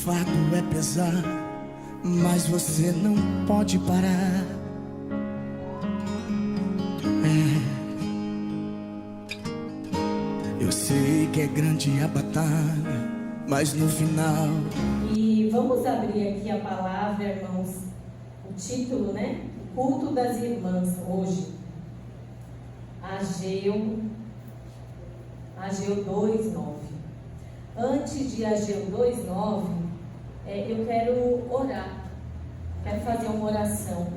fardo é pesado, mas você não pode parar. Eu sei que é grande a batalha, mas no final... E vamos abrir aqui a palavra, irmãos, o título, né? O culto das irmãs, hoje. Ageu 2:9. Antes de Ageu 2:9, eu quero orar. Quero fazer uma oração.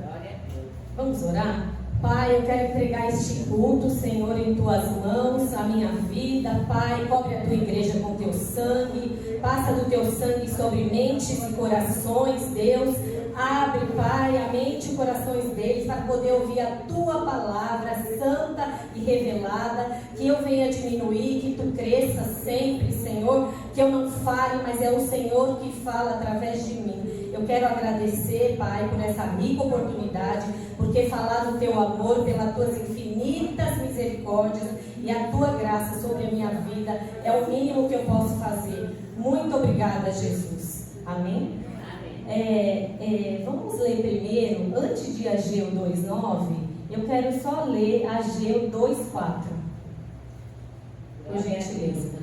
Vamos orar? Pai, eu quero entregar este culto, Senhor, em Tuas mãos, a minha vida. Pai, cobre a Tua igreja com Teu sangue. Passa do Teu sangue sobre mentes e corações, Deus. Abre, Pai, a mente e corações deles para poder ouvir a Tua palavra santa e revelada. Que eu venha diminuir, que Tu cresça sempre, Senhor. Que eu não fale, mas é o Senhor que fala através de mim. Eu quero agradecer, Pai, por essa rica oportunidade, porque falar do Teu amor, pelas Tuas infinitas misericórdias e a Tua graça sobre a minha vida é o mínimo que eu posso fazer. Muito obrigada, Jesus. Amém? Vamos ler primeiro, antes de Ageu 2:9, eu quero só ler Ageu 2:4. Por gentileza.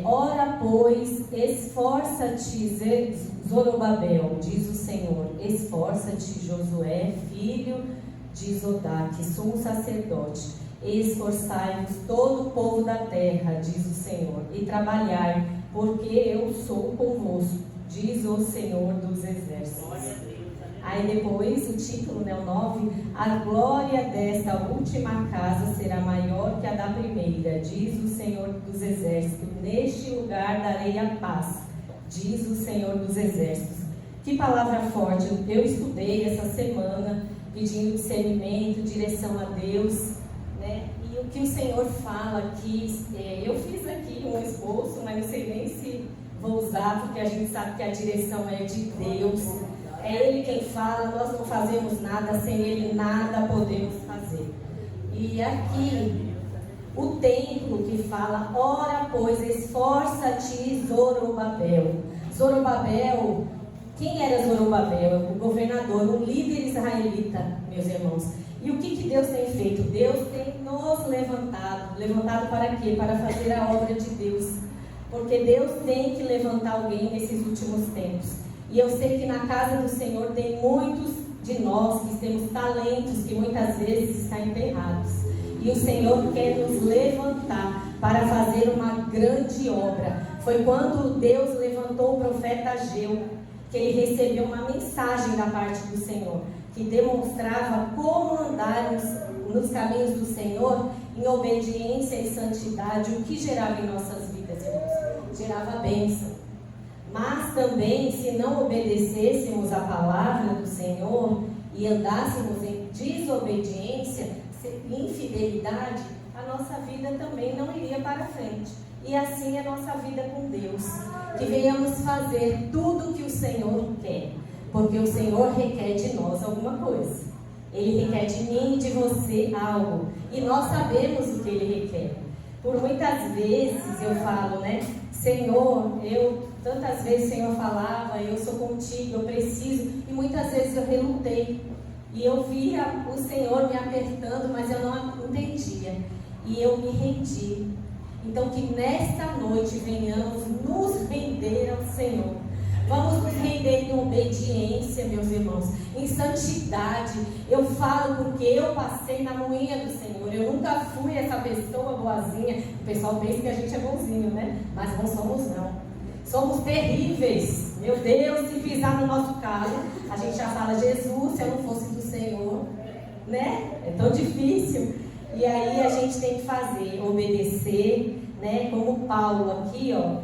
Ora, pois, esforça-te, Zorobabel, diz o Senhor, esforça-te, Josué, filho de Zodaque, sumo sacerdote, esforçai-vos todo o povo da terra, diz o Senhor, e trabalhai, porque eu sou convosco, diz o Senhor dos exércitos. Aí depois o título, o 9, a glória desta última casa será maior que a da primeira, diz o Senhor dos exércitos, neste lugar darei a paz, diz o Senhor dos exércitos. Que palavra forte, eu estudei essa semana, pedindo discernimento, direção a Deus, né? E o que o Senhor fala aqui, eu fiz aqui um esboço, mas não sei nem se vou usar, porque a gente sabe que a direção é de Deus. É Ele quem fala, nós não fazemos nada, sem Ele nada podemos fazer. E aqui, o templo que fala, ora pois, esforça-te, Zorobabel. Zorobabel, quem era Zorobabel? O governador, um líder israelita, meus irmãos. E o que Deus tem feito? Deus tem nos levantado para quê? Para fazer a obra de Deus. Porque Deus tem que levantar alguém nesses últimos tempos. E eu sei que na casa do Senhor tem muitos de nós que temos talentos que muitas vezes estão enterrados. E o Senhor quer nos levantar para fazer uma grande obra. Foi quando Deus levantou o profeta Ageu, que ele recebeu uma mensagem da parte do Senhor, que demonstrava como andar nos caminhos do Senhor em obediência e santidade, o que gerava em nossas vidas, irmãos? Gerava bênção. Mas também, se não obedecêssemos a palavra do Senhor e andássemos em desobediência, infidelidade, a nossa vida também não iria para frente. E assim é a nossa vida com Deus. Que venhamos fazer tudo o que o Senhor quer, porque o Senhor requer de nós alguma coisa. Ele requer de mim e de você algo. E nós sabemos o que Ele requer. Por muitas vezes eu falo, Senhor, tantas vezes o Senhor falava, eu sou contigo, eu preciso, e muitas vezes eu relutei, e eu via o Senhor me apertando, mas eu não entendia, e eu me rendi. Então que nesta noite venhamos nos render ao Senhor. Vamos nos render em obediência, meus irmãos, em santidade. Eu falo porque eu passei na moinha do Senhor. Eu nunca fui essa pessoa boazinha. O pessoal pensa que a gente é bonzinho, mas não somos, não. Somos terríveis. Meu Deus, se pisar no nosso carro, a gente já fala, Jesus, se eu não fosse do Senhor, É tão difícil. E aí a gente tem que fazer, obedecer, Como Paulo aqui, eu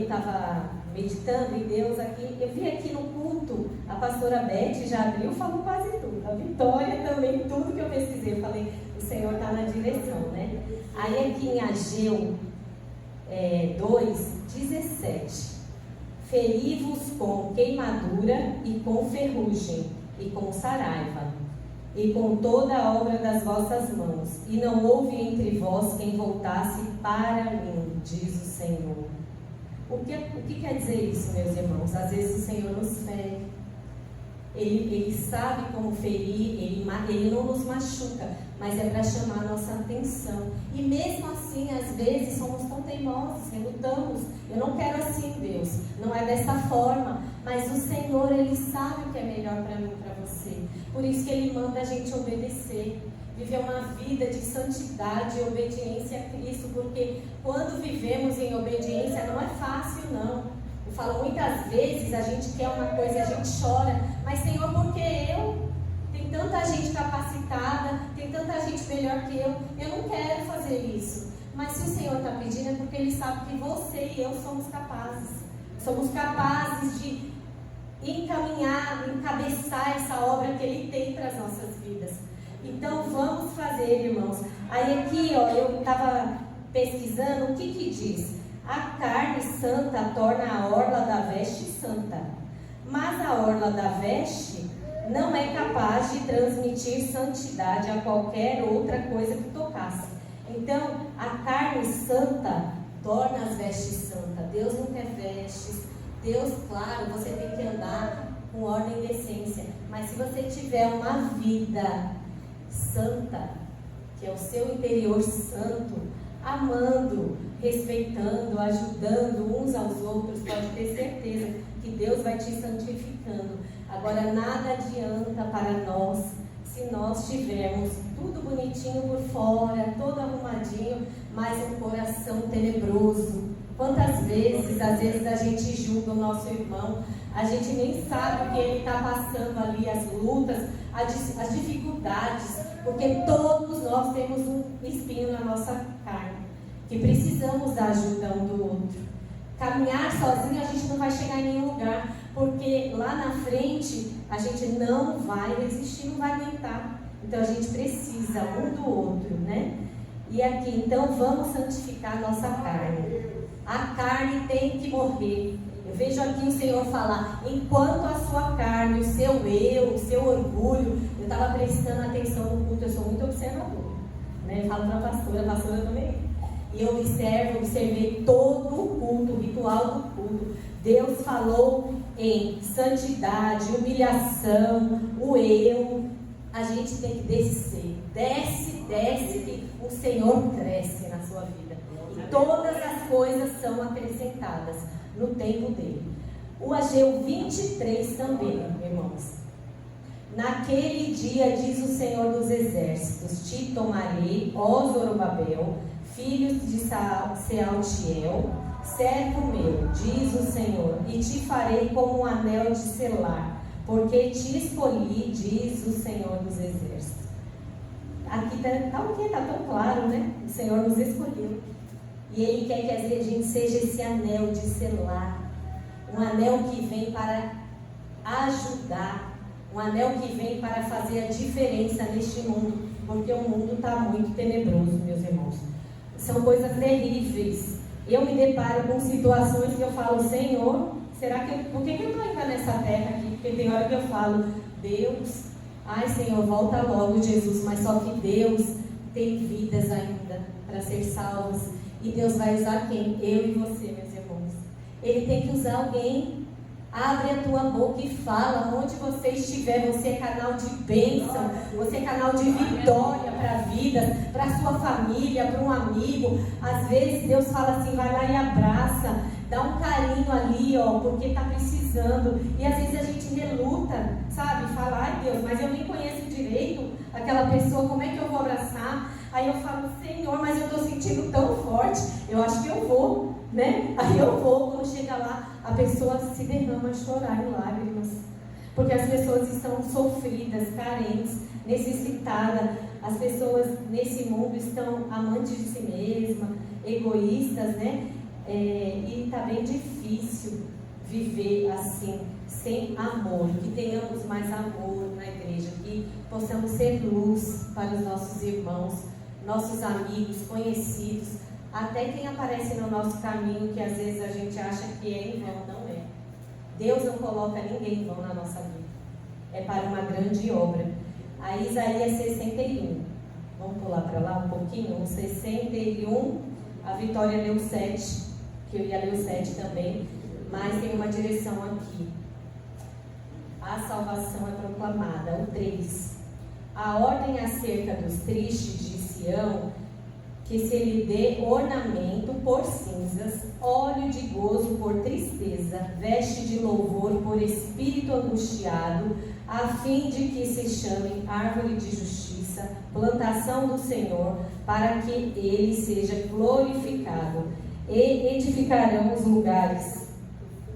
estava meditando em Deus aqui, eu vi aqui no culto, a pastora Beth já abriu, falou quase tudo, a Vitória também, tudo que eu pesquisei, eu falei, o Senhor está na direção, Aí aqui em Ageu 2:17, feri-vos com queimadura e com ferrugem, e com saraiva, e com toda a obra das vossas mãos, e não houve entre vós quem voltasse para mim, diz o Senhor. O que quer dizer isso, meus irmãos? Às vezes o Senhor nos fere. Ele sabe como ferir, ele não nos machuca, mas é para chamar a nossa atenção. E mesmo assim, às vezes, somos tão teimosos, relutamos. Eu não quero assim, Deus, não é dessa forma. Mas o Senhor, Ele sabe o que é melhor para mim e para você. Por isso que Ele manda a gente obedecer. Viver uma vida de santidade e obediência a Cristo. Porque quando vivemos em obediência, não é fácil, não. Eu falo, muitas vezes a gente quer uma coisa, a gente chora, mas Senhor, por que eu? Tem tanta gente capacitada, tem tanta gente melhor que eu não quero fazer isso. Mas se o Senhor está pedindo é porque Ele sabe que você e eu somos capazes. Somos capazes de encaminhar, encabeçar essa obra que Ele tem para as nossas vidas. Então vamos fazer, irmãos. Aí aqui, ó, eu estava pesquisando o que diz. A carne santa torna a orla da veste santa, mas a orla da veste não é capaz de transmitir santidade a qualquer outra coisa que tocasse. Então, a carne santa torna as vestes santas. Deus não quer vestes. Deus, claro, você tem que andar com ordem e decência. Mas se você tiver uma vida santa, que é o seu interior santo, amando, respeitando, ajudando uns aos outros, pode ter certeza que Deus vai te santificando. Agora, nada adianta para nós se nós tivermos tudo bonitinho por fora, todo arrumadinho, mas um coração tenebroso. Quantas vezes, às vezes a gente julga o nosso irmão, a gente nem sabe o que ele está passando ali, as lutas, as dificuldades, porque todos nós temos um espinho na nossa carne, que precisamos da ajuda um do outro. Caminhar sozinho a gente não vai chegar em nenhum lugar, porque lá na frente a gente não vai resistir, não vai aguentar. Então a gente precisa um do outro, né? E aqui, então vamos santificar a nossa carne. A carne tem que morrer. Eu vejo aqui o Senhor falar, enquanto a sua carne, o seu eu, o seu orgulho, eu estava prestando atenção no culto, eu sou muito observadora, né? Eu falo para a pastora também. E eu observei todo o culto, o ritual do culto. Deus falou em santidade, humilhação, o eu. A gente tem que descer. Desce, que o Senhor cresce na sua vida. E todas as coisas são acrescentadas no tempo dele. O Ageu 23 também, irmãos. Naquele dia, diz o Senhor dos Exércitos, te tomarei, ó Zorobabel, filho de Sealtiel, servo meu, diz o Senhor, e te farei como um anel de selar, porque te escolhi, diz o Senhor dos Exércitos. Aqui está tão claro, né? O Senhor nos escolheu. E Ele quer que a gente seja esse anel de selar, um anel que vem para ajudar, um anel que vem para fazer a diferença neste mundo, porque o mundo está muito tenebroso, meus irmãos. São coisas terríveis. Eu me deparo com situações que eu falo, Senhor, por que eu estou ainda nessa terra aqui? Porque tem hora que eu falo, Deus, ai Senhor, volta logo, Jesus. Mas só que Deus tem vidas ainda para ser salvas. E Deus vai usar quem? Eu e você, meus irmãos. Ele tem que usar alguém. Abre a tua boca e fala, onde você estiver. Você é canal de bênção, você é canal de vitória para a vida, para a sua família, para um amigo. Às vezes Deus fala assim, vai lá e abraça, dá um carinho ali, ó, porque está precisando. E às vezes a gente reluta, sabe? Fala, ai Deus, mas eu nem conheço direito aquela pessoa, como é que eu vou abraçar? Aí eu falo, Senhor, mas eu estou sentindo tão forte, eu acho que eu vou, né? Aí eu vou, quando chega lá, a pessoa se derrama a chorar em lágrimas, porque as pessoas estão sofridas, carentes, necessitadas. As pessoas nesse mundo estão amantes de si mesmas, egoístas, né? E está bem difícil viver assim, sem amor. Que tenhamos mais amor na igreja, que possamos ser luz para os nossos irmãos, nossos amigos, conhecidos, até quem aparece no nosso caminho, que às vezes a gente acha que é em vão, não é. Deus não coloca ninguém em vão na nossa vida. É para uma grande obra. Aí Isaías 61. Vamos pular para lá um pouquinho. O 61, a Vitória leu 7. que eu ia ler o 7 também, mas tem uma direção aqui. A salvação é proclamada. O 3. A ordem acerca dos tristes de Sião, que se lhe dê ornamento por cinzas, óleo de gozo por tristeza, veste de louvor por espírito angustiado, a fim de que se chame árvore de justiça, plantação do Senhor, para que ele seja glorificado. E edificarão os lugares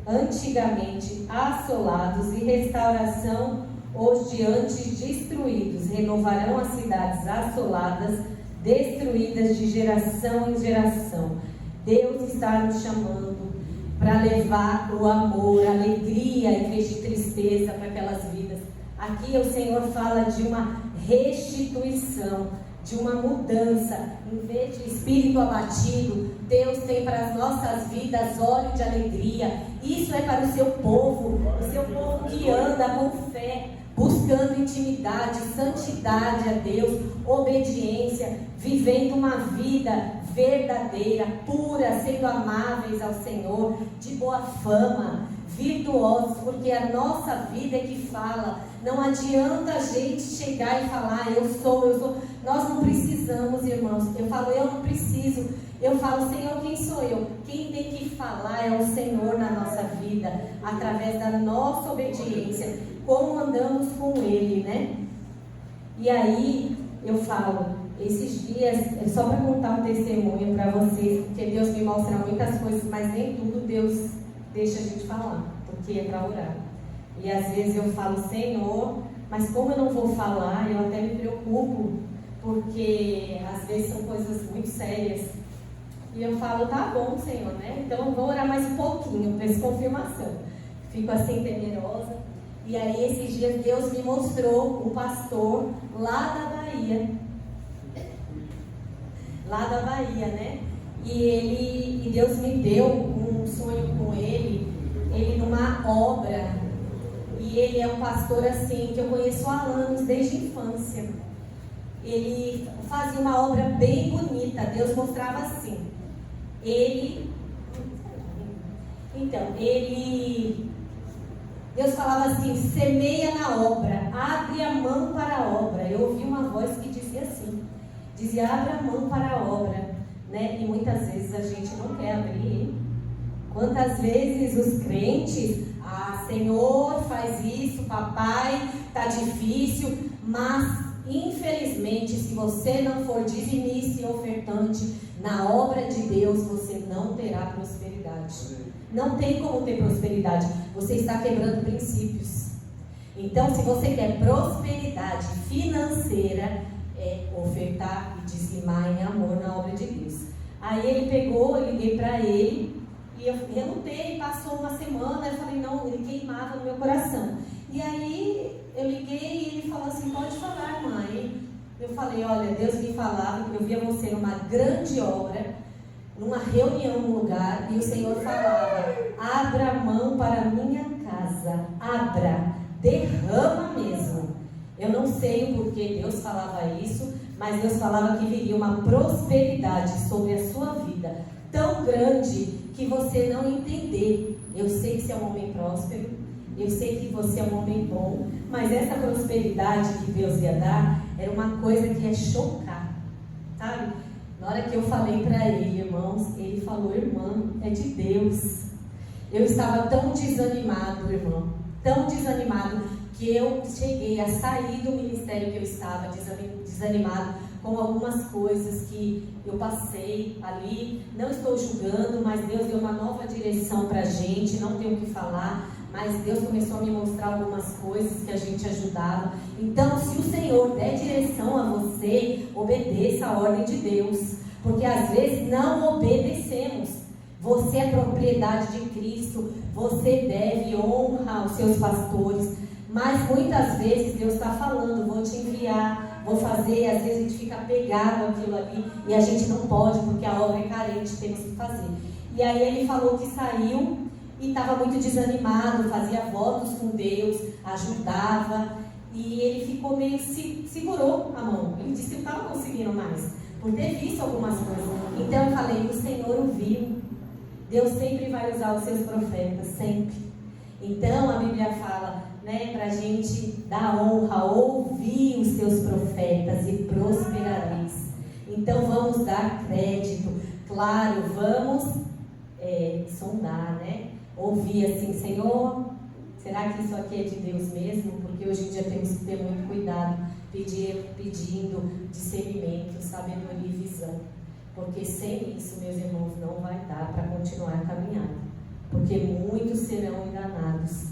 antigamente assolados e restauração os de antes destruídos, renovarão as cidades assoladas, destruídas de geração em geração. Deus está nos chamando para levar o amor, a alegria em vez de tristeza para aquelas vidas. Aqui o Senhor fala de uma restituição, de uma mudança. Em vez de espírito abatido, Deus tem para as nossas vidas óleo de alegria. Isso é para o seu povo que anda com fé, buscando intimidade, santidade a Deus, obediência, vivendo uma vida verdadeira, pura, sendo amáveis ao Senhor, de boa fama, virtuosos, porque a nossa vida é que fala. Não adianta a gente chegar e falar, eu sou. Nós não precisamos, irmãos. Eu falo, eu não preciso. Eu falo, Senhor, quem sou eu? Quem tem que falar é o Senhor na nossa vida, através da nossa obediência, como andamos com Ele, né? E aí, eu falo, esses dias, é só para contar um testemunho para vocês, porque Deus me mostra muitas coisas, mas nem tudo Deus deixa a gente falar, porque é para orar. E às vezes eu falo, Senhor, mas como eu não vou falar, eu até me preocupo, porque às vezes são coisas muito sérias. E eu falo, tá bom, Senhor, né? Então eu vou orar mais um pouquinho, para essa confirmação. Fico assim temerosa. E aí esses dias Deus me mostrou o pastor lá da Bahia. Lá da Bahia, né? E Deus me deu um sonho com ele numa obra. E ele é um pastor assim, que eu conheço há anos, desde a infância. Ele fazia uma obra bem bonita, Deus mostrava assim. Deus falava assim, semeia na obra, abre a mão para a obra. Eu ouvi uma voz que dizia assim, dizia, abre a mão para a obra, né? E muitas vezes a gente não quer abrir, hein? Quantas vezes os crentes, Senhor, faz isso, papai, tá difícil, mas infelizmente, se você não for dizimista e ofertante na obra de Deus, você não terá prosperidade. Não tem como ter prosperidade. Você está quebrando princípios. Então, se você quer prosperidade financeira, é ofertar e dizimar em amor na obra de Deus. Aí ele pegou, eu liguei para ele e eu relutei, passou uma semana, eu falei, não, ele queimava no meu coração. E aí eu liguei e ele falou assim, pode falar, mãe. Eu falei, olha, Deus me falava que eu via você numa grande obra, numa reunião num lugar, e o Senhor falava, abra a mão para a minha casa, abra, derrama mesmo. Eu não sei o porquê Deus falava isso, mas Deus falava que viria uma prosperidade sobre a sua vida, tão grande que você não entender. Eu sei que você é um homem próspero, eu sei que você é um homem bom, mas essa prosperidade que Deus ia dar era uma coisa que ia chocar, sabe? Na hora que eu falei para ele, irmãos, ele falou, irmã, é de Deus. Eu estava tão desanimado, irmão, tão desanimado, que eu cheguei a sair do ministério que eu estava, desanimado com algumas coisas que eu passei ali. Não estou julgando, mas Deus deu uma nova direção para a gente, não tenho o que falar. Mas Deus começou a me mostrar algumas coisas que a gente ajudava. Então, se o Senhor der direção a você, obedeça a ordem de Deus. Porque às vezes não obedecemos. Você é propriedade de Cristo. Você deve honrar os seus pastores. Mas muitas vezes Deus está falando, vou te enviar, vou fazer. Às vezes a gente fica apegado àquilo ali. E a gente não pode, porque a obra é carente, temos que fazer. E aí ele falou que saiu. E estava muito desanimado, fazia votos com Deus, ajudava. E ele ficou meio, segurou a mão. Ele disse que não estava conseguindo mais, por ter visto algumas coisas. Então eu falei, o Senhor o viu. Deus sempre vai usar os seus profetas, sempre. Então a Bíblia fala, né, para a gente dar honra, ouvir os teus profetas e prosperareis. Então vamos dar crédito, claro, vamos sondar, né? Ouvir assim, Senhor, será que isso aqui é de Deus mesmo? Porque hoje em dia temos que ter muito cuidado, pedindo discernimento, sabedoria e visão. Porque sem isso, meus irmãos, não vai dar para continuar a caminhada. Porque muitos serão enganados.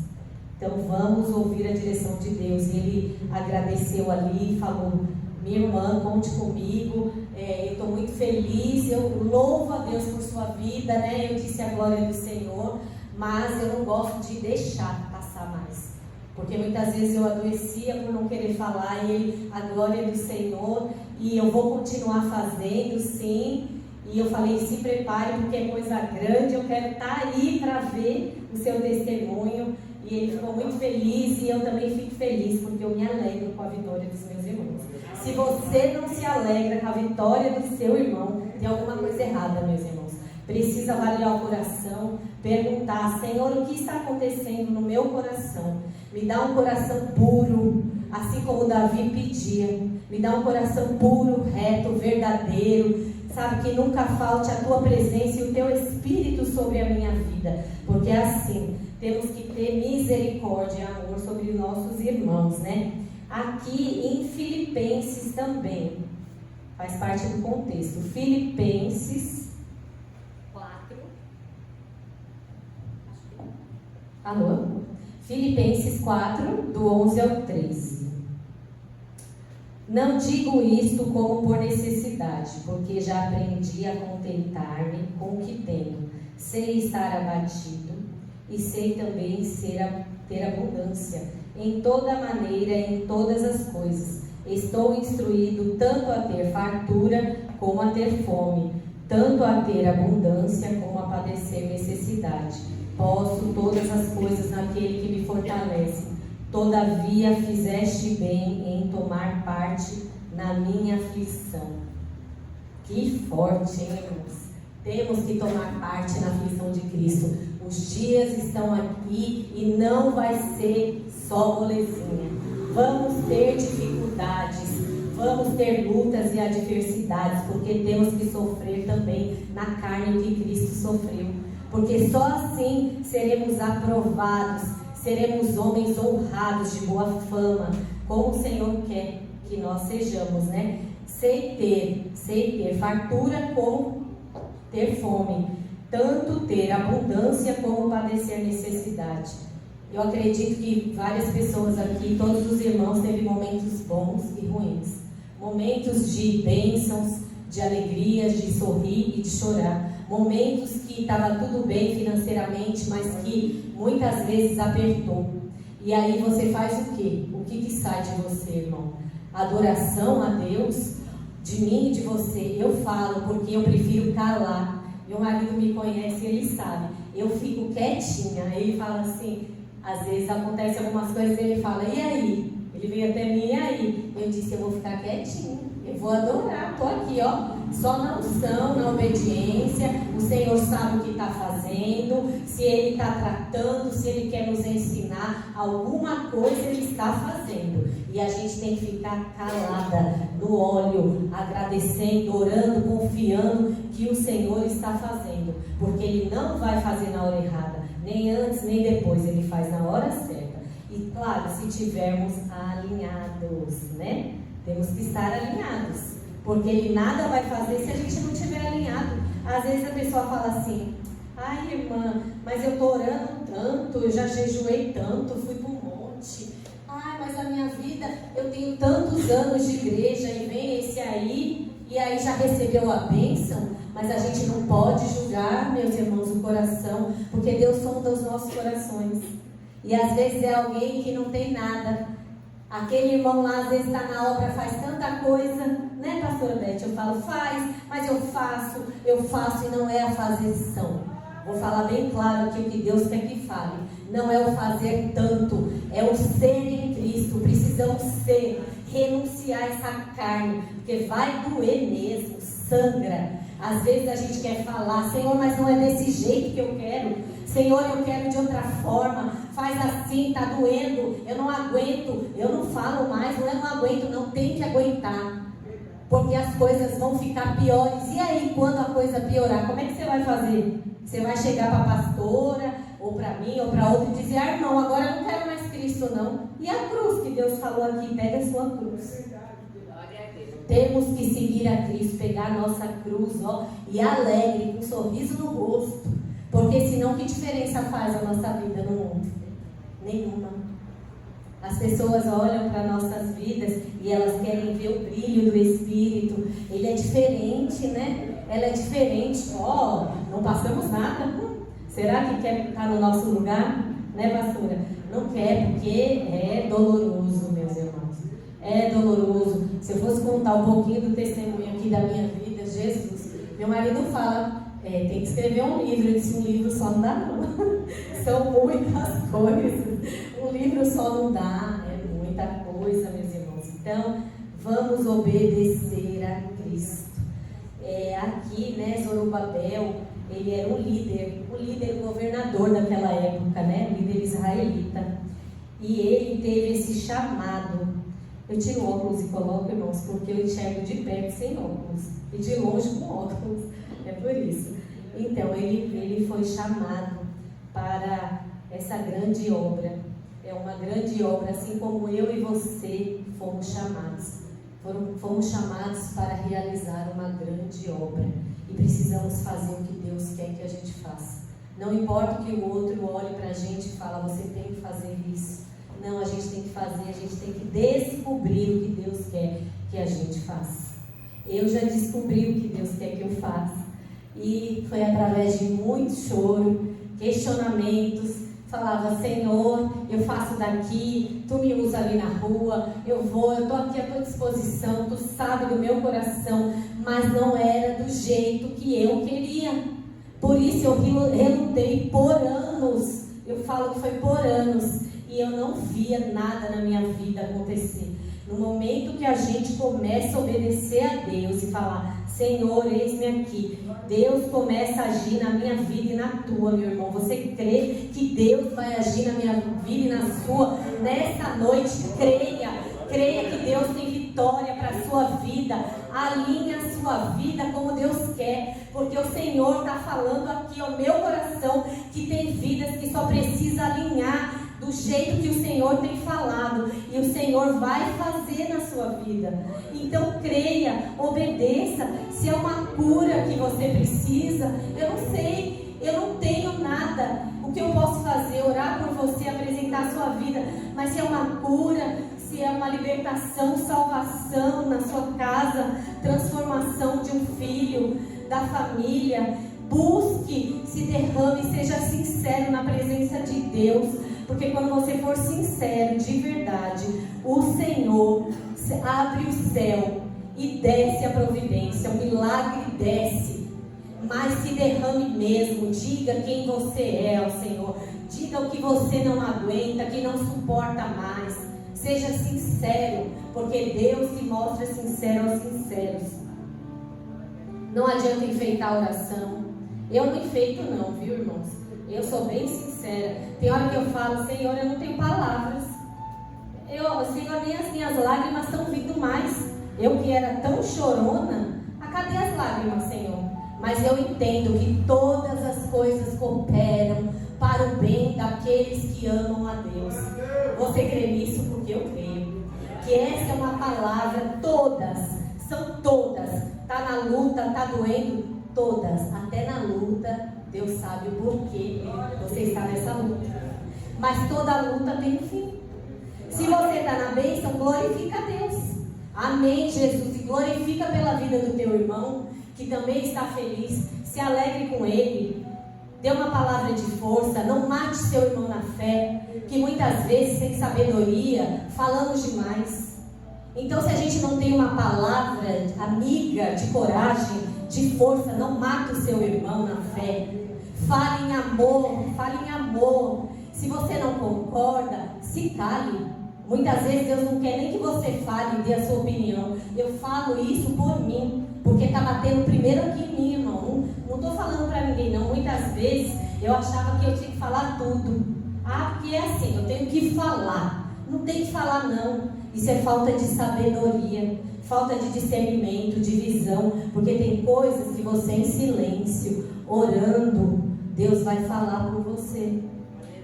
Então vamos ouvir a direção de Deus. Ele agradeceu ali, falou, minha irmã, conte comigo, eu estou muito feliz, eu louvo a Deus por sua vida, né? Eu disse a glória do Senhor, mas eu não gosto de deixar passar mais. Porque muitas vezes eu adoecia por não querer falar, e ele, a glória do Senhor, e eu vou continuar fazendo, sim. E eu falei, se prepare, porque é coisa grande, eu quero estar aí para ver o seu testemunho. E ele ficou muito feliz, e eu também fico feliz, porque eu me alegro com a vitória dos meus irmãos. Se você não se alegra com a vitória do seu irmão, tem alguma coisa errada, meus irmãos. Precisa avaliar o coração, perguntar, Senhor, o que está acontecendo no meu coração? Me dá um coração puro, assim como Davi pedia. Me dá um coração puro, reto, verdadeiro, sabe, que nunca falte a tua presença e o teu Espírito sobre a minha vida. Porque é assim, temos que ter misericórdia e amor sobre nossos irmãos, né? Aqui em Filipenses também, faz parte do contexto. Filipenses 4. Alô? Filipenses 4, do 11 ao 13. Não digo isto como por necessidade, porque já aprendi a contentar-me com o que tenho. Sei estar abatido e sei também ter abundância. Em toda maneira, em todas as coisas, estou instruído tanto a ter fartura como a ter fome, tanto a ter abundância como a padecer necessidade. Posso todas as coisas naquele que me fortalece. Todavia fizeste bem em tomar parte na minha aflição. Que forte, hein, irmãos? Temos que tomar parte na aflição de Cristo. Os dias estão aqui e não vai ser só molezinha. Vamos ter dificuldades, vamos ter lutas e adversidades, porque temos que sofrer também na carne que Cristo sofreu. Porque só assim seremos aprovados, seremos homens honrados de boa fama, como o Senhor quer que nós sejamos, né? Sei ter fartura como ter fome, tanto ter abundância como padecer necessidade. Eu acredito que várias pessoas aqui, todos os irmãos, teve momentos bons e ruins, momentos de bênçãos, de alegrias, de sorrir e de chorar, momentos que estava tudo bem financeiramente, mas que muitas vezes apertou. E aí você faz o quê? O que sai de você, irmão? Adoração a Deus, de mim e de você. Eu falo porque eu prefiro calar. Meu marido me conhece e ele sabe. Eu fico quietinha. Ele fala assim, às vezes acontece algumas coisas e ele fala, e aí? Ele veio até mim, e aí? Eu disse, eu vou ficar quietinha. Eu vou adorar. Estou aqui, ó. Só na unção, na obediência. O Senhor sabe o que está fazendo. Se Ele está tratando, se Ele quer nos ensinar alguma coisa, Ele está fazendo. E a gente tem que ficar calada, no óleo, agradecendo, orando, confiando que o Senhor está fazendo. Porque Ele não vai fazer na hora errada, nem antes, nem depois. Ele faz na hora certa. E claro, se tivermos alinhados, né? Temos que estar alinhados. Porque Ele nada vai fazer se a gente não estiver alinhado. Às vezes a pessoa fala assim, ai irmã, mas eu estou orando tanto, eu já jejuei tanto, fui para um monte. Ai, mas a minha vida, eu tenho tantos anos de igreja e vem esse aí, e aí já recebeu a bênção. Mas a gente não pode julgar, meus irmãos, o coração, porque Deus sonda os nossos corações. E às vezes é alguém que não tem nada. Aquele irmão lá, às vezes está na obra, faz tanta coisa, né, pastora Beth? Eu falo, faz, mas eu faço e não é a fazeção. Vou falar bem claro aqui o que Deus quer que fale. Não é o fazer tanto, é o ser em Cristo. Precisamos ser, renunciar essa carne, porque vai doer mesmo, sangra. Às vezes a gente quer falar, Senhor, mas não é desse jeito que eu quero. Senhor, eu quero de outra forma. Faz assim, está doendo, eu não aguento, eu não falo mais, não é não aguento, não, tem que aguentar. Porque as coisas vão ficar piores. E aí, quando a coisa piorar, como é que você vai fazer? Você vai chegar para a pastora, ou para mim, ou para outro, e dizer, irmão, agora eu não quero mais Cristo, não. E a cruz que Deus falou aqui, pega a sua cruz. Temos que seguir a Cristo, pegar a nossa cruz, ó, e alegre, com um sorriso no rosto. Porque senão, que diferença faz a nossa vida no mundo? Nenhuma. As pessoas olham para nossas vidas e elas querem ver o brilho do Espírito. Ele é diferente, né? Ela é diferente. Ó, não passamos nada. Será que quer estar no nosso lugar? Né, pastora? Não quer, porque é doloroso, meus irmãos. É doloroso. Se eu fosse contar um pouquinho do testemunho aqui da minha vida, Jesus, meu marido fala, tem que escrever um livro. Eu disse, um livro só não dá, não. São muitas coisas. Um livro só não dá, é muita coisa, meus irmãos. Então, vamos obedecer a Cristo. Aqui, né, Zorobabel, ele era um líder governador daquela época, né, um líder israelita. E ele teve esse chamado. Eu tiro o óculos e coloco, irmãos, porque eu enxergo de perto sem óculos e de longe com óculos. É por isso. Então, ele foi chamado para essa grande obra. É uma grande obra, assim como eu e você fomos chamados. Fomos chamados para realizar uma grande obra. E precisamos fazer o que Deus quer que a gente faça. Não importa que o outro olhe para a gente e fala, você tem que fazer isso. Não, a gente tem que fazer, a gente tem que descobrir o que Deus quer que a gente faça. Eu já descobri o que Deus quer que eu faça. E foi através de muito choro, questionamentos. Falava, Senhor, eu faço daqui, Tu me usa ali na rua, eu estou aqui à Tua disposição, Tu sabe do meu coração, mas não era do jeito que eu queria. Por isso eu relutei por anos. Eu falo que foi por anos. E eu não via nada na minha vida acontecer. No momento que a gente começa a obedecer a Deus e falar, Senhor, eis-me aqui, Deus começa a agir na minha vida e na tua, meu irmão. Você crê que Deus vai agir na minha vida e na sua? Nessa noite, creia que Deus tem vitória para a sua vida. Alinhe a sua vida como Deus quer, porque o Senhor está falando aqui ao meu coração que tem vidas que só precisa alinhar do jeito que o Senhor tem falado, e o Senhor vai fazer na sua vida. Então creia, obedeça. Se é uma cura que você precisa, eu não sei, eu não tenho nada. O que eu posso fazer? Orar por você, apresentar a sua vida. Mas se é uma cura, se é uma libertação, salvação na sua casa, transformação de um filho, da família, busque, se derrame, seja sincero na presença de Deus. Porque quando você for sincero, de verdade, o Senhor abre o céu e desce a providência, o milagre desce. Mas se derrame mesmo, diga quem você é ao Senhor, diga o que você não aguenta, que não suporta mais. Seja sincero, porque Deus se mostra sincero aos sinceros. Não adianta enfeitar a oração. Eu não enfeito não, viu, irmãos? Eu sou bem sincera. Tem hora que eu falo, Senhor, eu não tenho palavras. Senhor, as minhas lágrimas estão vindo mais. Eu que era tão chorona, cadê as lágrimas, Senhor? Mas eu entendo que todas as coisas cooperam para o bem daqueles que amam a Deus. Você crê nisso? Porque eu creio. Que essa é uma palavra, todas, são todas. Está na luta, está doendo, todas. Até na luta, Deus sabe o porquê você está nessa luta. Mas toda luta tem fim. Se você está na bênção, glorifica a Deus. Amém, Jesus. E glorifica pela vida do teu irmão, que também está feliz. Se alegre com ele. Dê uma palavra de força. Não mate seu irmão na fé, que muitas vezes, sem sabedoria, falamos demais. Então, se a gente não tem uma palavra amiga, de coragem, de força, não mate o seu irmão na fé. Fale em amor, fale em amor. Se você não concorda, se cale. Muitas vezes Deus não quer nem que você fale e dê a sua opinião. Eu falo isso por mim, porque está batendo primeiro aqui em mim, irmão. Não estou falando para ninguém, não. Muitas vezes eu achava que eu tinha que falar tudo. Porque é assim, eu tenho que falar. Não tem que falar, não. Isso é falta de sabedoria, falta de discernimento, de visão. Porque tem coisas que você, em silêncio, orando, Deus vai falar por você.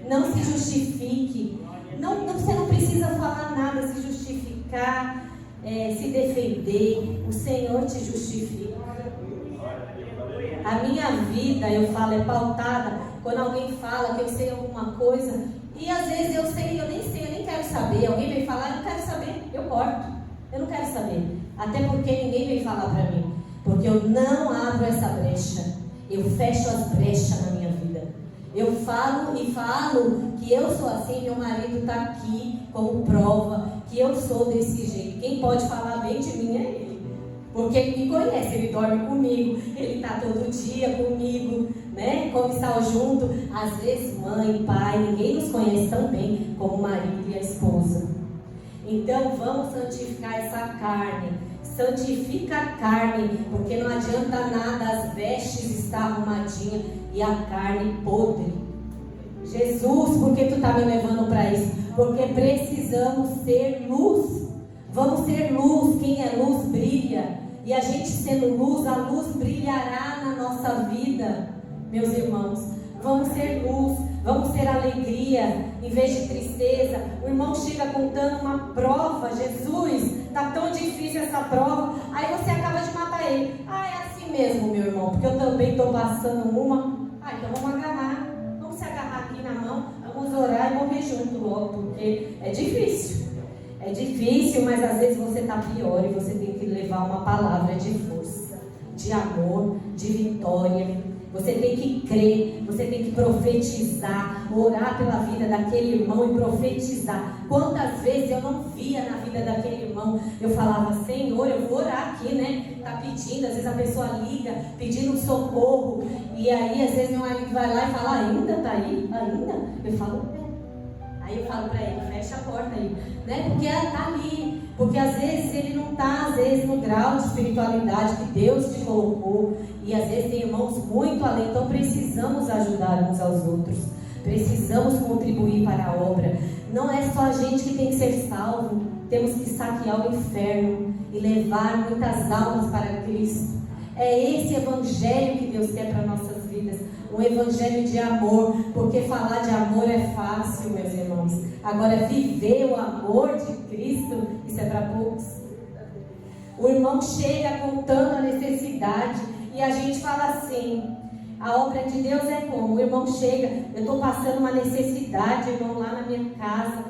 Não se justifique. Não, você não precisa falar nada, se justificar, se defender. O Senhor te justifica. A minha vida, eu falo, é pautada quando alguém fala que eu sei alguma coisa. E às vezes eu sei, eu nem quero saber. Alguém vem falar, eu não quero saber, eu corto. Eu não quero saber. Até porque ninguém vem falar para mim. Porque eu não abro essa brecha. Eu fecho as brechas na minha vida. Eu falo e falo que eu sou assim, meu marido está aqui como prova que eu sou desse jeito. Quem pode falar bem de mim é ele, porque ele me conhece, ele dorme comigo, ele está todo dia comigo, né? Come sal junto. Às vezes mãe, pai, ninguém nos conhece tão bem como o marido e a esposa. Então vamos santificar essa carne. Santifica a carne, porque não adianta nada as vestes estar arrumadinhas e a carne podre. Jesus, por que tu está me levando para isso? Porque precisamos ser luz. Vamos ser luz. Quem é luz brilha. E a gente sendo luz, a luz brilhará na nossa vida, meus irmãos. Vamos ser luz, vamos ter alegria em vez de tristeza. O irmão chega contando uma prova. Jesus, está tão difícil essa prova. Aí você acaba de matar ele. É assim mesmo, meu irmão, porque eu também estou passando uma. Então vamos agarrar. Vamos se agarrar aqui na mão, vamos orar e morrer junto logo, porque é difícil. É difícil, mas às vezes você está pior e você tem que levar uma palavra de força, de amor, de vitória. Você tem que crer, você tem que profetizar, orar pela vida daquele irmão e profetizar. Quantas vezes eu não via na vida daquele irmão, eu falava, Senhor, eu vou orar aqui, né? Tá pedindo, às vezes a pessoa liga, pedindo socorro, e aí às vezes meu marido vai lá e fala, ainda tá aí? Ainda? Eu falo, Aí eu falo para ele, fecha a porta aí, né? Porque ela tá ali, porque às vezes ele não tá, às vezes no grau de espiritualidade que Deus te colocou, e às vezes tem irmãos muito além, então precisamos ajudar uns aos outros, precisamos contribuir para a obra. Não é só a gente que tem que ser salvo, temos que saquear o inferno e levar muitas almas para Cristo. É esse evangelho que Deus quer para nossas vidas, um evangelho de amor, porque falar de amor é fácil, meus irmãos. Agora, viver o amor de Cristo, isso é para poucos. O irmão chega contando a necessidade e a gente fala assim, a obra de Deus é como? O irmão chega, eu estou passando uma necessidade, irmão, lá na minha casa,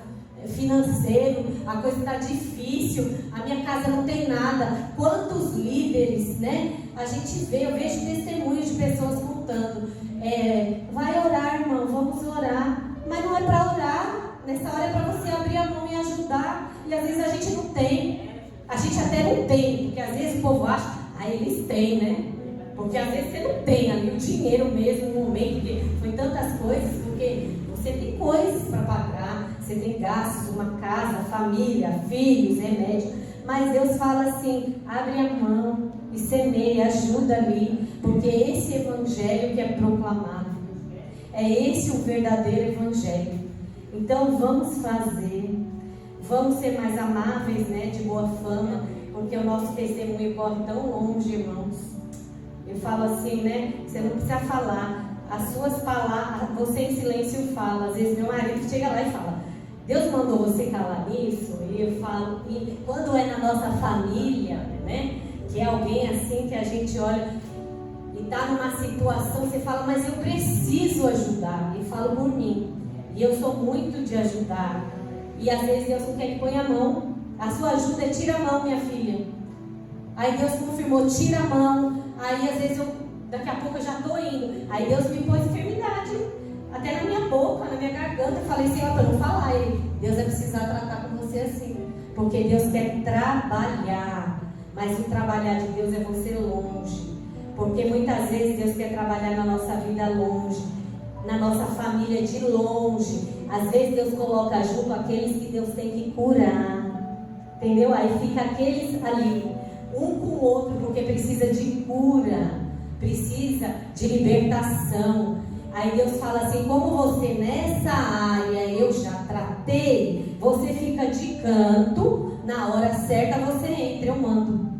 financeiro, a coisa está difícil, a minha casa não tem nada. Quantos líderes, né? A gente vê, eu vejo testemunhos de pessoas contando, vai orar, irmão, vamos orar, mas não é para orar, nessa hora é para você abrir a mão e ajudar, e às vezes a gente não tem, a gente até não tem, porque às vezes o povo acha, eles têm, né? Porque às vezes você não tem ali o dinheiro mesmo no momento, porque foi tantas coisas, porque você tem coisas para pagar, você tem gastos, uma casa, família, filhos, remédio. Mas Deus fala assim, abre a mão e semeia, ajuda ali, porque esse evangelho que é proclamado, é esse o verdadeiro evangelho. Então vamos fazer, vamos ser mais amáveis, né, de boa fama, porque o nosso testemunho corre tão longe, irmãos. Eu falo assim, né, você não precisa falar, as suas palavras, você em silêncio fala. Às vezes meu marido chega lá e fala, Deus mandou você calar nisso? E eu falo, e quando é na nossa família, né, que é alguém assim que a gente olha e está numa situação, você fala, mas eu preciso ajudar, e falo por mim, e eu sou muito de ajudar, e às vezes Deus não quer que ponha a mão, a sua ajuda é tira a mão, minha filha. Aí Deus confirmou, tira a mão. Aí às vezes daqui a pouco eu já estou indo, aí Deus me pôs enfermidade até na minha boca, na minha garganta. Eu falei, Senhor, para não falar. Deus vai precisar tratar com você assim, porque Deus quer trabalhar, mas o trabalhar de Deus é você longe, porque muitas vezes Deus quer trabalhar na nossa vida longe, na nossa família de longe. Às vezes Deus coloca junto aqueles que Deus tem que curar. Entendeu? Aí fica aqueles ali, um com o outro, porque precisa de cura, precisa de libertação. Aí Deus fala assim: como você nessa área eu já tratei, você fica de canto, na hora certa você entra, eu mando.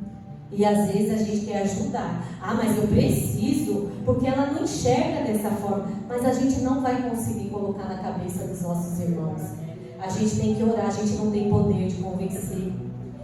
E às vezes a gente quer ajudar. Ah, mas eu preciso, porque ela não enxerga dessa forma. Mas a gente não vai conseguir colocar na cabeça dos nossos irmãos. A gente tem que orar, a gente não tem poder de convencer.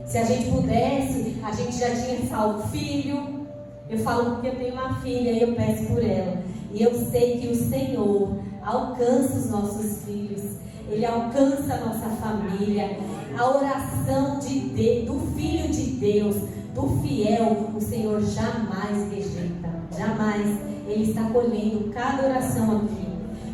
Se a gente pudesse, a gente já tinha salvo filho. Eu falo porque eu tenho uma filha e eu peço por ela. E eu sei que o Senhor alcança os nossos filhos. Ele alcança a nossa família. A oração do Filho de Deus, do fiel, o Senhor jamais rejeita. Jamais. Ele está colhendo cada oração aqui.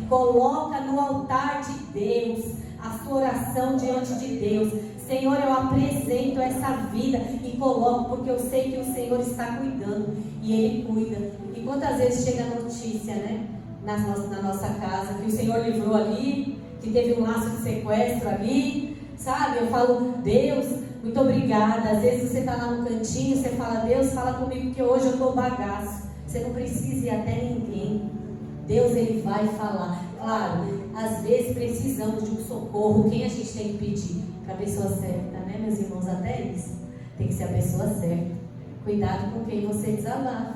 Coloca no altar de Deus a sua oração diante de Deus. Senhor, eu apresento essa vida e coloco, porque eu sei que o Senhor está cuidando. E Ele cuida. E quantas vezes chega a notícia, né? Na nossa casa, que o Senhor livrou ali, que teve um laço de sequestro ali, sabe? Eu falo: Deus, muito obrigada. Às vezes você está lá no cantinho, você fala: Deus, fala comigo que hoje eu estou bagaço. Você não precisa ir até ninguém. Deus, Ele vai falar. Claro, às vezes precisamos de um socorro. Quem a gente tem que pedir? Para a pessoa certa, né, meus irmãos? Até isso. Tem que ser a pessoa certa. Cuidado com quem você desabafa.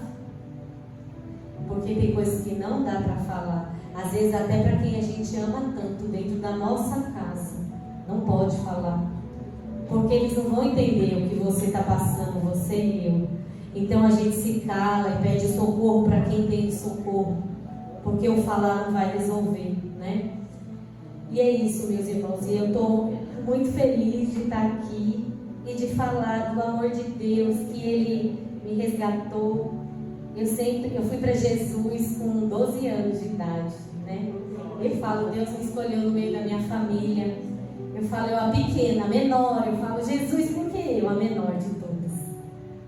Porque tem coisas que não dá para falar. Às vezes até para quem a gente ama tanto dentro da nossa casa. Não pode falar. Porque eles não vão entender o que você está passando, você e eu. Então a gente se cala e pede socorro para quem tem socorro. Porque o falar não vai resolver, né? E é isso, meus irmãos. E eu estou muito feliz de estar aqui e de falar do amor de Deus, que Ele me resgatou. Eu fui para Jesus com 12 anos de idade, né? Eu falo: Deus me escolheu no meio da minha família. Eu falo: eu a pequena, a menor. Eu falo: Jesus, por que eu a menor de todas?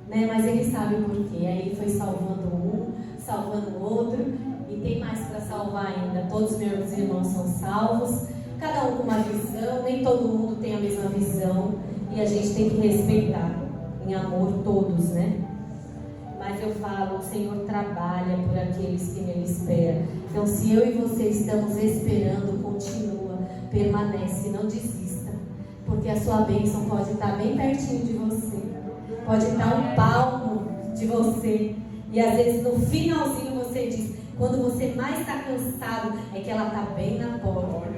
Né? Mas Ele sabe o porquê. Aí Ele foi salvando um, salvando o outro. E tem mais para salvar ainda. Todos os meus irmãos são salvos. Cada um com uma visão. Nem todo mundo tem a mesma visão. E a gente tem que respeitar em amor todos, né? Mas eu falo: o Senhor trabalha por aqueles que nele esperam. Então, se eu e você estamos esperando, continua, permanece, não desista. Porque a sua bênção pode estar bem pertinho de você. Pode estar um palmo de você. E às vezes no finalzinho você diz: quando você mais está cansado, é que ela está bem na porta.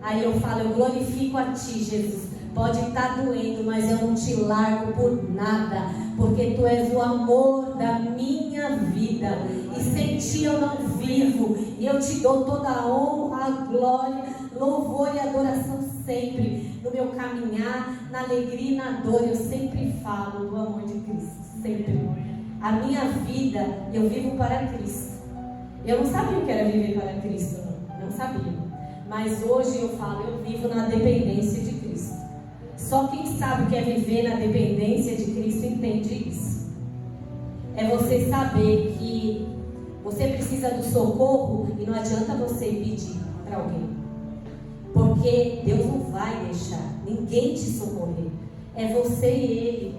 Aí eu falo: eu glorifico a Ti, Jesus. Pode estar doendo, mas eu não te largo por nada, porque Tu és o amor da minha vida, e sem Ti eu não vivo, e eu Te dou toda a honra, a glória, louvor e adoração sempre, no meu caminhar, na alegria e na dor. Eu sempre falo do amor de Cristo, sempre. A minha vida, eu vivo para Cristo. Eu não sabia o que era viver para Cristo, não sabia, mas hoje eu falo: eu vivo na dependência de Cristo. Só quem sabe o que é viver na dependência de Cristo entende isso. É você saber que você precisa do socorro e não adianta você pedir para alguém. Porque Deus não vai deixar ninguém te socorrer. É você e Ele.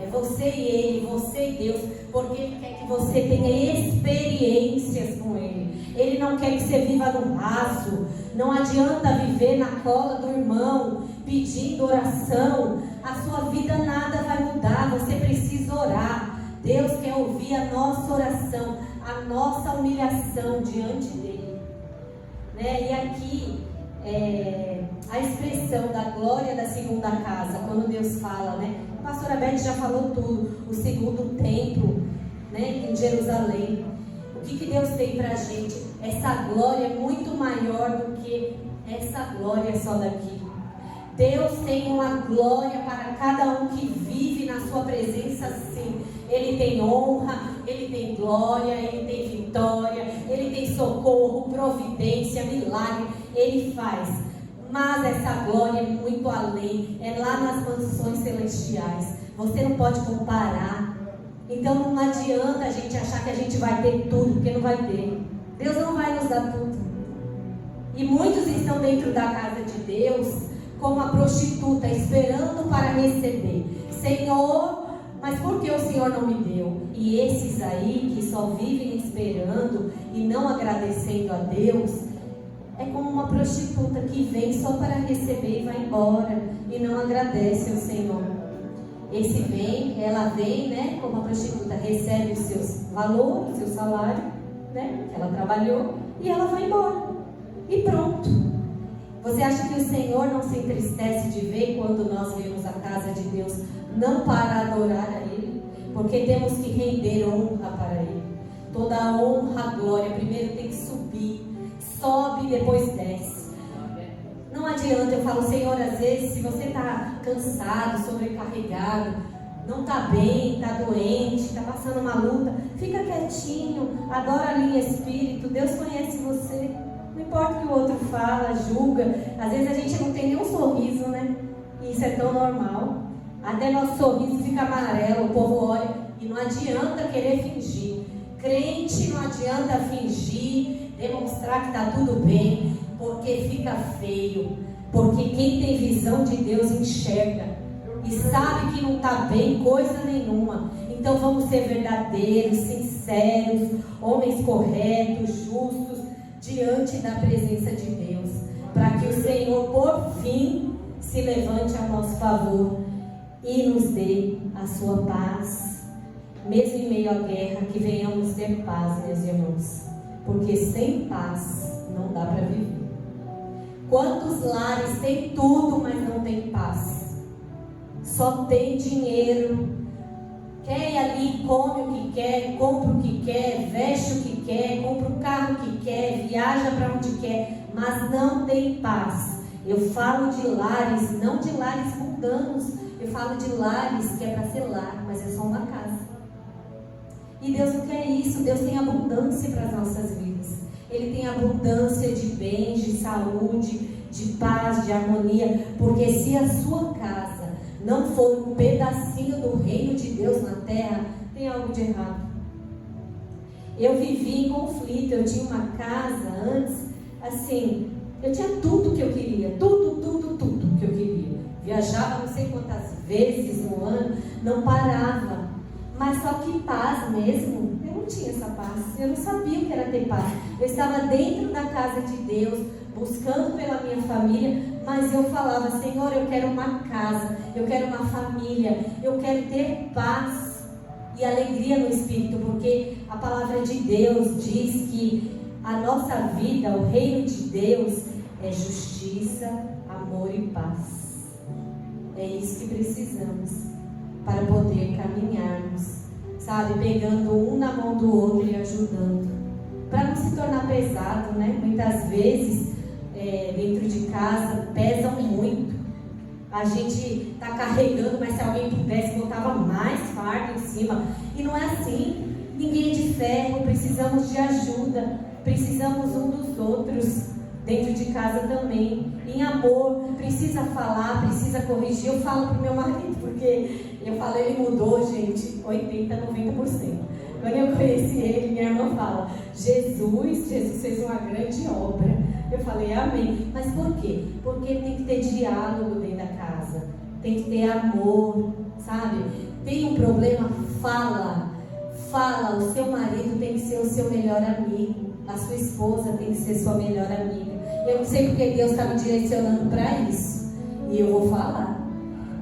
É você e Ele, você e Deus. Porque Ele quer que você tenha experiências com Ele. Ele não quer que você viva no raso. Não adianta viver na cola do irmão, pedindo oração. A sua vida nada vai mudar. Você precisa orar. Deus quer ouvir a nossa oração, a nossa humilhação diante dEle, né? E aqui a expressão da glória da segunda casa, quando Deus fala, né? A pastora Beth já falou tudo. O segundo templo, né, em Jerusalém. O que Deus tem pra gente? Essa glória é muito maior do que essa glória só daqui. Deus tem uma glória para cada um que vive na sua presença, sim. Ele tem honra, Ele tem glória, Ele tem vitória, Ele tem socorro, providência, milagre. Ele faz. Mas essa glória é muito além. É lá nas mansões celestiais. Você não pode comparar. Então não adianta a gente achar que a gente vai ter tudo, porque não vai ter. Deus não vai nos dar tudo. E muitos estão dentro da casa de Deus como a prostituta, esperando para receber. Senhor, mas por que o Senhor não me deu? E esses aí que só vivem esperando e não agradecendo a Deus, é como uma prostituta que vem só para receber e vai embora e não agradece ao Senhor. Esse vem, ela vem, né, como a prostituta, recebe os seus valores, o seu salário, né, que ela trabalhou, e ela vai embora. E pronto. Você acha que o Senhor não se entristece de ver quando nós vemos a casa de Deus não para adorar a Ele? Porque temos que render honra para Ele. Toda a honra, glória, primeiro tem que subir. Sobe e depois desce. Não adianta, eu falo, Senhor, às vezes, se você está cansado, sobrecarregado, não está bem, está doente, está passando uma luta, fica quietinho, adora ali em espírito, Deus conhece você. Não importa o que o outro fala, julga. Às vezes a gente não tem nenhum sorriso, né? E isso é tão normal. Até nosso sorriso fica amarelo, o povo olha. E não adianta querer fingir. Crente não adianta fingir, demonstrar que está tudo bem, porque fica feio. Porque quem tem visão de Deus enxerga e sabe que não está bem coisa nenhuma. Então vamos ser verdadeiros, sinceros, homens corretos, justos, diante da presença de Deus, para que o Senhor, por fim, se levante a nosso favor e nos dê a sua paz, mesmo em meio à guerra, que venhamos ter paz, meus irmãos, porque sem paz não dá para viver. Quantos lares têm tudo, mas não tem paz? Só tem dinheiro. Quer ir ali, come o que quer, compra o que quer, veste o que quer, compra o carro que quer, viaja para onde quer, mas não tem paz. Eu falo de lares, não de lares mundanos, eu falo de lares que é para ser lar, mas é só uma casa. E Deus não quer isso. Deus tem abundância para as nossas vidas. Ele tem abundância de bens, de saúde, de paz, de harmonia, porque se a sua casa não for um pedacinho do reino de Deus na terra, tem algo de errado. Eu vivi em conflito. Eu tinha uma casa antes, assim, eu tinha tudo que eu queria, tudo que eu queria. Viajava não sei quantas vezes no ano, não parava. Mas só que paz mesmo, eu não tinha essa paz. Eu não sabia o que era ter paz. Eu estava dentro da casa de Deus, buscando pela minha família, mas eu falava, Senhor, eu quero uma casa, eu quero uma família, eu quero ter paz e alegria no Espírito, porque a palavra de Deus diz que a nossa vida, o reino de Deus, é justiça, amor e paz. É isso que precisamos para poder caminharmos, sabe, pegando um na mão do outro e ajudando, para não se tornar pesado, né? Muitas vezes dentro de casa pesam muito. A gente está carregando, mas se alguém pudesse, botava mais fardo em cima. E não é assim. Ninguém é de ferro, precisamos de ajuda, precisamos um dos outros. Dentro de casa também, em amor, precisa falar, precisa corrigir. Eu falo pro meu marido, porque eu falo, ele mudou, gente, 80%, 90%. Quando eu conheci ele, minha irmã fala, Jesus fez uma grande obra. Eu falei, amém. Mas por quê? Porque tem que ter diálogo dentro da casa, tem que ter amor, sabe? Tem um problema, fala, o seu marido tem que ser o seu melhor amigo, a sua esposa tem que ser sua melhor amiga. Eu não sei porque Deus está me direcionando para isso, e eu vou falar.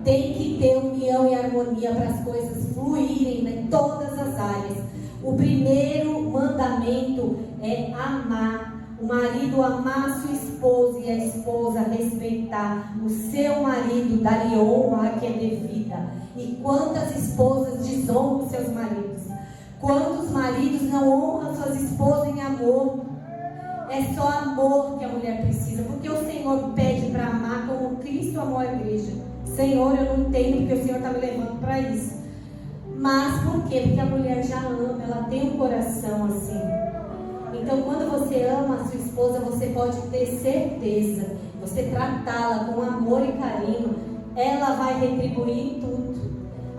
Tem que ter união e harmonia para as coisas fluírem em todas as áreas. O primeiro mandamento é amar. O marido amar a sua esposa e a esposa respeitar o seu marido, dar-lhe honra que é devida. E quantas esposas desonram seus maridos? Quantos maridos não honram suas esposas em amor? É só amor que a mulher precisa, porque o Senhor pede para amar como Cristo amou a igreja. Senhor, eu não entendo porque o Senhor está me levando para isso. Mas por quê? Porque a mulher já ama, ela tem um coração assim. Então, quando você ama a sua esposa, você pode ter certeza, você tratá-la com amor e carinho, ela vai retribuir em tudo.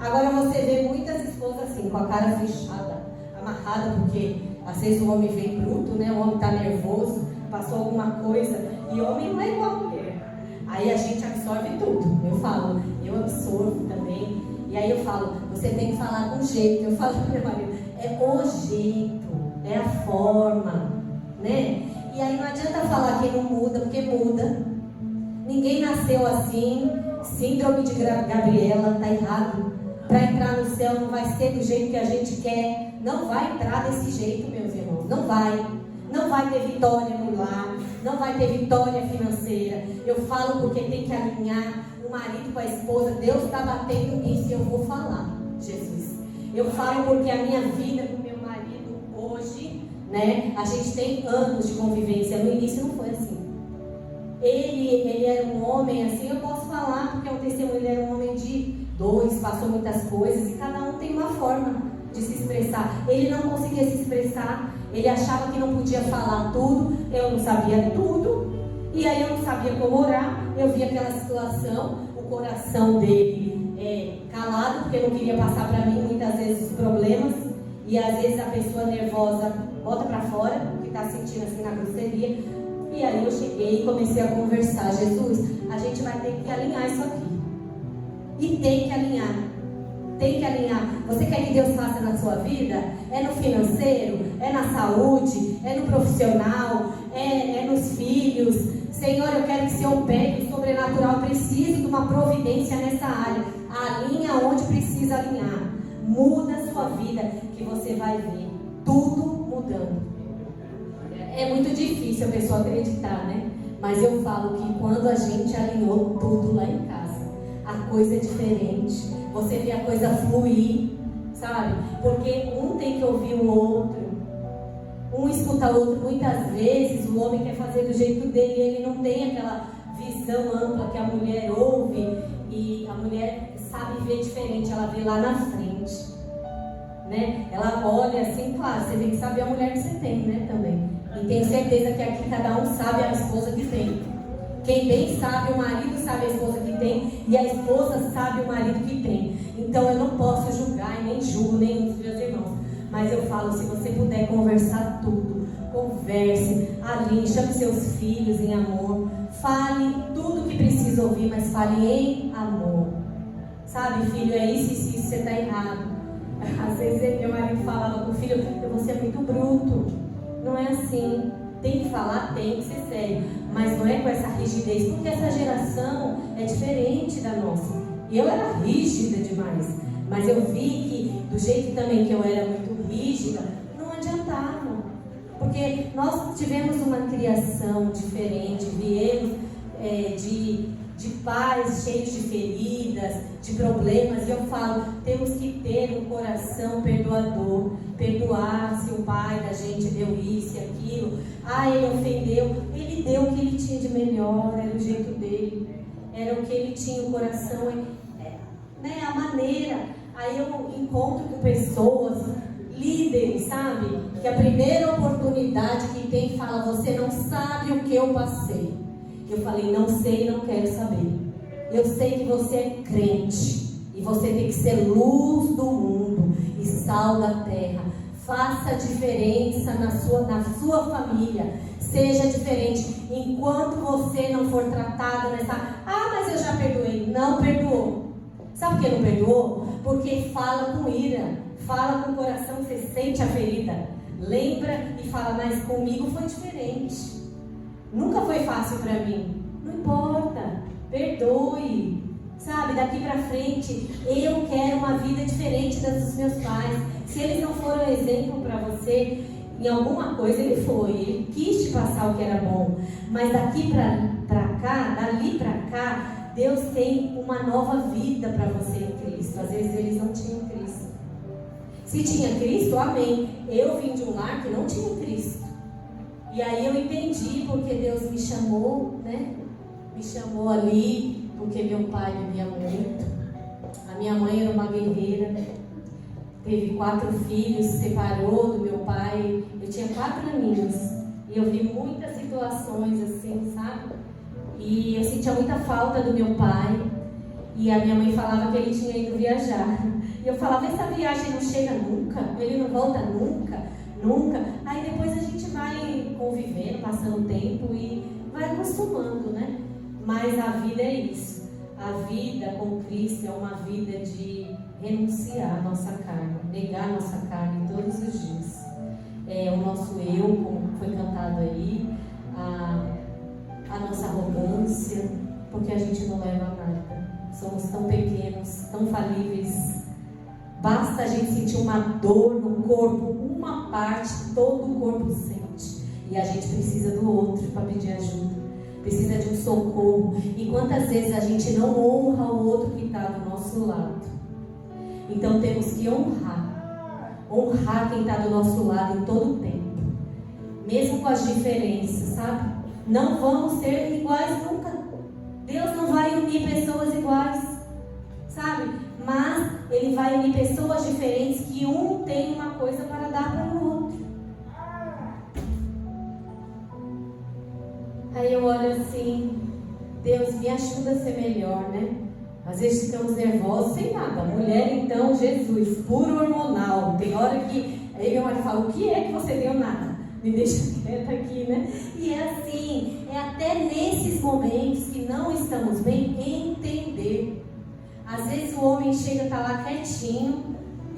Agora você vê muitas esposas assim, com a cara fechada, amarrada, porque às vezes o homem vem bruto, né? O homem está nervoso, passou alguma coisa, e homem não é igual a mulher. Aí a gente absorve tudo. Eu falo, eu absorvo também. E aí eu falo, você tem que falar com jeito. Eu falo pro meu marido, é o jeito, é a forma, né? E aí não adianta falar que não muda, porque muda. Ninguém nasceu assim. Síndrome de Gabriela, tá errado. Para entrar no céu não vai ser do jeito que a gente quer. Não vai entrar desse jeito, meus irmãos. Não vai. Não vai ter vitória no lar. Não vai ter vitória financeira. Eu falo porque tem que alinhar o marido com a esposa. Deus está batendo nisso e eu vou falar, Jesus. Eu falo porque a minha vida com meu marido hoje, né? A gente tem anos de convivência. No início não foi assim. Ele era um homem assim, eu posso falar porque é um testemunho. Ele era um homem de 2, passou muitas coisas e cada um tem uma forma de se expressar. Ele não conseguia se expressar, ele achava que não podia falar tudo, eu não sabia tudo, e aí eu não sabia como orar. Eu via aquela situação, o coração dele calado, porque não queria passar para mim muitas vezes os problemas, e às vezes a pessoa nervosa bota para fora, que está sentindo assim na grosseria. E aí eu cheguei e comecei a conversar. Jesus, a gente vai ter que alinhar isso aqui. E tem que alinhar. Tem que alinhar. Você quer que Deus faça na sua vida? É no financeiro? É na saúde? É no profissional? É nos filhos? Senhor, eu quero que você opere o sobrenatural. Preciso de uma providência nessa área. Alinha onde precisa alinhar. Muda a sua vida, que você vai ver tudo mudando. É muito difícil a pessoa acreditar, né? Mas eu falo que quando a gente alinhou tudo lá em casa, a coisa é diferente. Você vê a coisa fluir, sabe? Porque um tem que ouvir o outro. Um escuta o outro. Muitas vezes o homem quer fazer do jeito dele e ele não tem aquela visão ampla que a mulher ouve. E a mulher sabe ver diferente, ela vê lá na frente, né? Ela olha assim, claro, você tem que saber a mulher que você tem, né? Também. E tenho certeza que aqui cada um sabe a esposa que tem. Quem bem sabe, o marido sabe a esposa que tem, e a esposa sabe o marido que tem. Então eu não posso julgar e nem julgo nenhum dos meus irmãos. Mas eu falo, se você puder conversar tudo, converse, alinhe, chame seus filhos em amor, fale tudo que precisa ouvir, mas fale em amor. Sabe, filho, é isso, você está errado. Às vezes meu marido falava com o filho, você é muito bruto. Não é assim. Tem que falar, tem que ser sério. Mas não é com essa rigidez, porque essa geração é diferente da nossa. Eu era rígida demais. Mas eu vi que, do jeito também que eu era muito rígida, não adiantava. Porque nós tivemos uma criação diferente, viemos de pais cheios de feridas, de problemas, e eu falo, temos que ter um coração perdoador, perdoar se o pai da gente deu isso e aquilo, ele ofendeu, ele deu o que ele tinha de melhor, era o jeito dele, era o que ele tinha, o coração, né, a maneira. Aí eu encontro com pessoas, líderes, sabe, que a primeira oportunidade que tem fala, você não sabe o que eu passei. Eu falei, não sei, não quero saber. Eu sei que você é crente e você tem que ser luz do mundo e sal da terra. Faça diferença na sua família. Seja diferente. Enquanto você não for tratado nessa... mas eu já perdoei. Não perdoou. Sabe por que não perdoou? Porque fala com ira. Fala com o coração, você sente a ferida. Lembra e fala, mas comigo foi diferente. Nunca foi fácil para mim. Não importa. Perdoe. Sabe, daqui para frente, eu quero uma vida diferente das dos meus pais. Se eles não foram exemplo para você, em alguma coisa ele foi. Ele quis te passar o que era bom. Mas daqui para cá, dali para cá, Deus tem uma nova vida para você em Cristo. Às vezes eles não tinham Cristo. Se tinha Cristo, amém. Eu vim de um lar que não tinha Cristo. E aí eu entendi porque Deus me chamou, né? Me chamou ali, porque meu pai vivia muito. A minha mãe era uma guerreira, teve 4 filhos, se separou do meu pai. Eu tinha 4 aninhos e eu vi muitas situações assim, sabe? E eu sentia muita falta do meu pai. E a minha mãe falava que ele tinha ido viajar. E eu falava, essa viagem não chega nunca? Ele não volta nunca? Nunca. Aí depois a gente vai convivendo, passando o tempo e vai acostumando, né? Mas a vida é isso. A vida com Cristo é uma vida de renunciar à nossa carne, negar a nossa carne todos os dias. O nosso eu, como foi cantado aí, a nossa arrogância, porque a gente não leva nada. Somos tão pequenos, tão falíveis. Basta a gente sentir uma dor no corpo, uma parte, todo o corpo sente. E a gente precisa do outro para pedir ajuda. Precisa de um socorro. E quantas vezes a gente não honra o outro que está do nosso lado? Então temos que honrar quem está do nosso lado em todo o tempo, mesmo com as diferenças, sabe? Não vamos ser iguais nunca. Deus não vai unir pessoas iguais, sabe? Mas Ele vai unir pessoas diferentes, que um tem uma coisa para dar para o outro. Aí eu olho assim, Deus, me ajuda a ser melhor, né? Às vezes ficamos nervosos sem nada. Mulher, então, Jesus, puro hormonal. Tem hora que aí meu marido fala, o que é que você deu nada? Me deixa quieta aqui, né? E é assim, é até nesses momentos que não estamos bem, entender. Às vezes o homem chega, tá lá quietinho,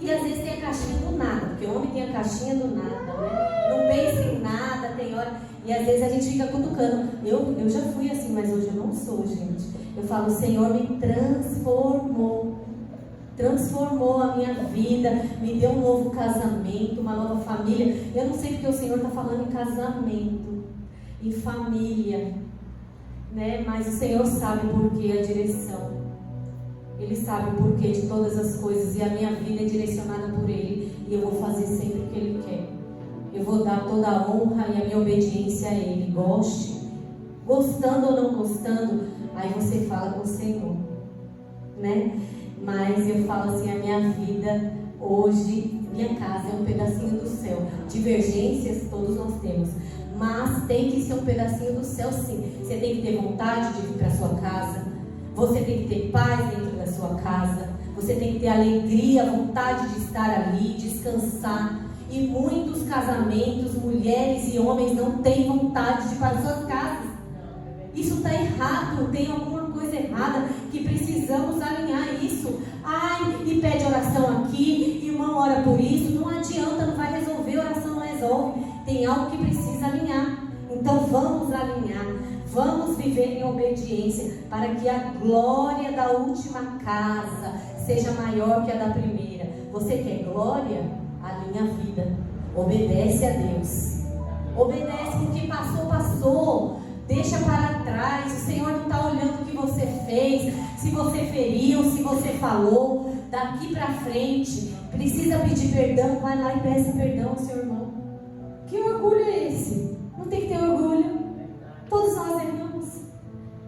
e às vezes tem a caixinha do nada, porque o homem tem a caixinha do nada, né? Não pensa em nada, tem hora, e às vezes a gente fica cutucando. Eu já fui assim, mas hoje eu não sou, gente. Eu falo, o Senhor me transformou a minha vida, me deu um novo casamento, uma nova família. Eu não sei porque o Senhor está falando em casamento, em família, né? Mas o Senhor sabe o porquê, a direção. Ele sabe o porquê de todas as coisas, e a minha vida é direcionada por Ele, e eu vou fazer sempre o que Ele quer. Eu vou dar toda a honra e a minha obediência a Ele, gostando ou não gostando, aí você fala com o Senhor, né? Mas eu falo assim, a minha vida hoje, minha casa é um pedacinho do céu. Divergências todos nós temos, mas tem que ser um pedacinho do céu, sim. Você tem que ter vontade de vir para sua casa, você tem que ter paz dentro da sua casa, você tem que ter alegria, vontade de estar ali, descansar. E muitos casamentos, mulheres e homens não têm vontade de ir para suas casas. Isso está errado, tem alguma coisa errada que precisamos alinhar isso. Ai, e pede oração aqui, irmão ora por isso, não adianta, não vai resolver, oração não resolve. Tem algo que precisa alinhar. Então vamos alinhar, vamos viver em obediência, para que a glória da última casa seja maior que a da primeira. Você quer glória? Alinha a vida, obedece a Deus. Obedece, porque passou. Deixa para trás. O Senhor não está olhando o que você fez, se você feriu, se você falou. Daqui para frente, precisa pedir perdão, vai lá e peça perdão ao seu irmão. Que orgulho é esse? Não tem que ter orgulho. Todos nós erramos.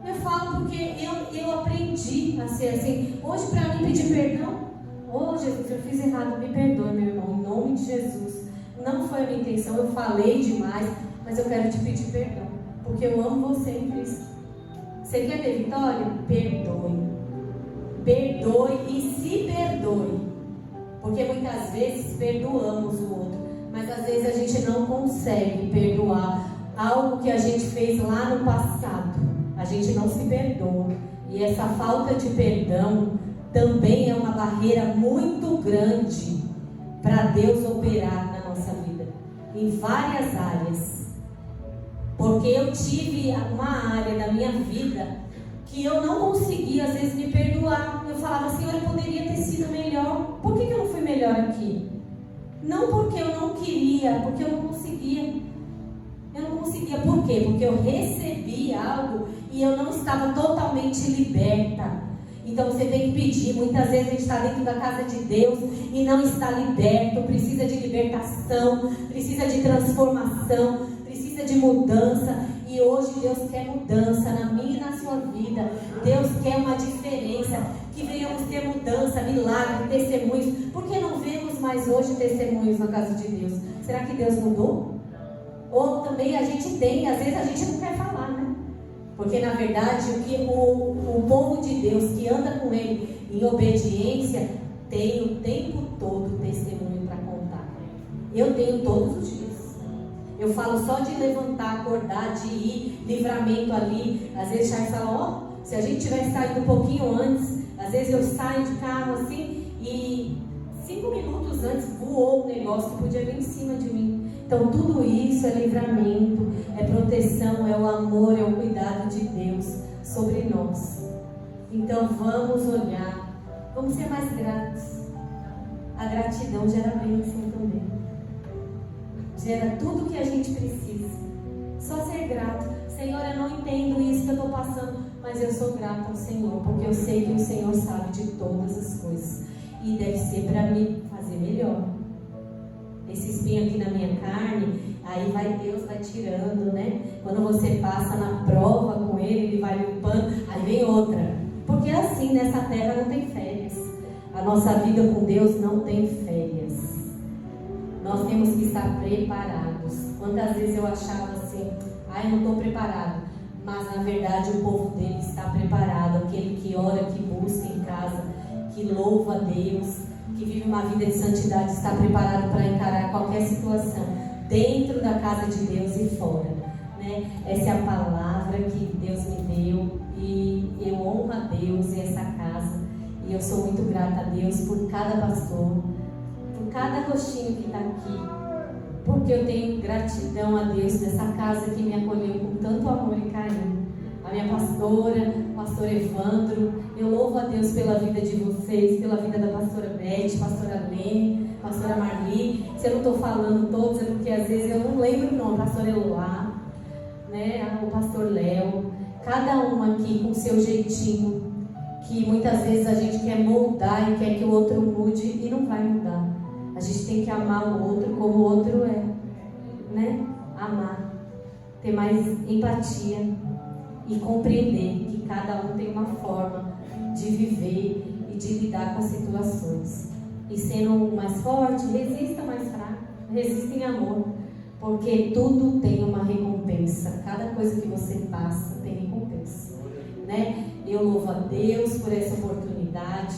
Eu falo porque eu aprendi a ser assim. Hoje, para mim pedir perdão, Jesus, eu fiz errado, me perdoe, meu irmão, em nome de Jesus. Não foi a minha intenção, eu falei demais, mas eu quero te pedir perdão, porque eu amo você em Cristo. Você quer ter vitória? Perdoe e se perdoe. Porque muitas vezes perdoamos o outro, mas às vezes a gente não consegue perdoar algo que a gente fez lá no passado. A gente não se perdoa. E essa falta de perdão também é uma barreira muito grande para Deus operar na nossa vida, em várias áreas. Porque eu tive uma área da minha vida que eu não conseguia às vezes me perdoar. Eu falava, Senhor, eu poderia ter sido melhor. Por que eu não fui melhor aqui? Não porque eu não queria, porque eu não conseguia. Por quê? Porque eu recebi algo e eu não estava totalmente liberta. Então você tem que pedir. Muitas vezes a gente está dentro da casa de Deus e não está liberto. Precisa de libertação, precisa de transformação, precisa de mudança. E hoje Deus quer mudança na minha e na sua vida. Deus quer uma diferença, que venhamos ter mudança, milagre, testemunhos. Por que não vemos mais hoje testemunhos na casa de Deus? Será que Deus mudou? Ou também a gente tem, às vezes a gente não quer falar, né? Porque na verdade o povo de Deus que anda com Ele em obediência tem o tempo todo testemunho para contar. Eu tenho todos os dias. Eu falo só de levantar, acordar, de ir, livramento ali. Às vezes Charles fala, se a gente tivesse saído um pouquinho antes, às vezes eu saio de carro assim e 5 minutos antes voou um negócio que podia vir em cima de mim. Então tudo isso é livramento, é proteção, é o amor, é o cuidado de Deus sobre nós. Então vamos olhar, vamos ser mais gratos. A gratidão gera bênção também. Gera tudo que a gente precisa. Só ser grato. Senhor, eu não entendo isso que eu estou passando, mas eu sou grata ao Senhor, porque eu sei que o Senhor sabe de todas as coisas. E deve ser para me fazer melhor. Esse espinho aqui na minha carne, aí Deus vai tirando, né? Quando você passa na prova com Ele vai limpando, aí vem outra. Porque assim, nessa terra não tem férias. A nossa vida com Deus não tem férias. Nós temos que estar preparados. Quantas vezes eu achava assim, não estou preparado. Mas na verdade o povo dele está preparado. Aquele que ora, que busca em casa, que louva a Deus, que vive uma vida de santidade, está preparado para encarar qualquer situação, dentro da casa de Deus e fora, né? Essa é a palavra que Deus me deu e eu honro a Deus e essa casa. E eu sou muito grata a Deus por cada pastor, por cada rostinho que está aqui, porque eu tenho gratidão a Deus dessa casa que me acolheu com tanto amor e carinho. A minha pastora, o pastor Evandro, eu louvo a Deus pela vida de vocês, pela vida da pastora Beth, pastora Lene, pastora Marli. Se eu não estou falando todos, é porque às vezes eu não lembro o nome, pastor Eloá, né? O pastor Léo, cada um aqui com o seu jeitinho, que muitas vezes a gente quer moldar e quer que o outro mude e não vai mudar. A gente tem que amar o outro como o outro é, né? Amar, ter mais empatia e compreender que cada um tem uma forma de viver e de lidar com as situações. E sendo um mais forte, resista mais fraco, resista em amor, porque tudo tem uma recompensa. Cada coisa que você passa tem recompensa, né? Eu louvo a Deus por essa oportunidade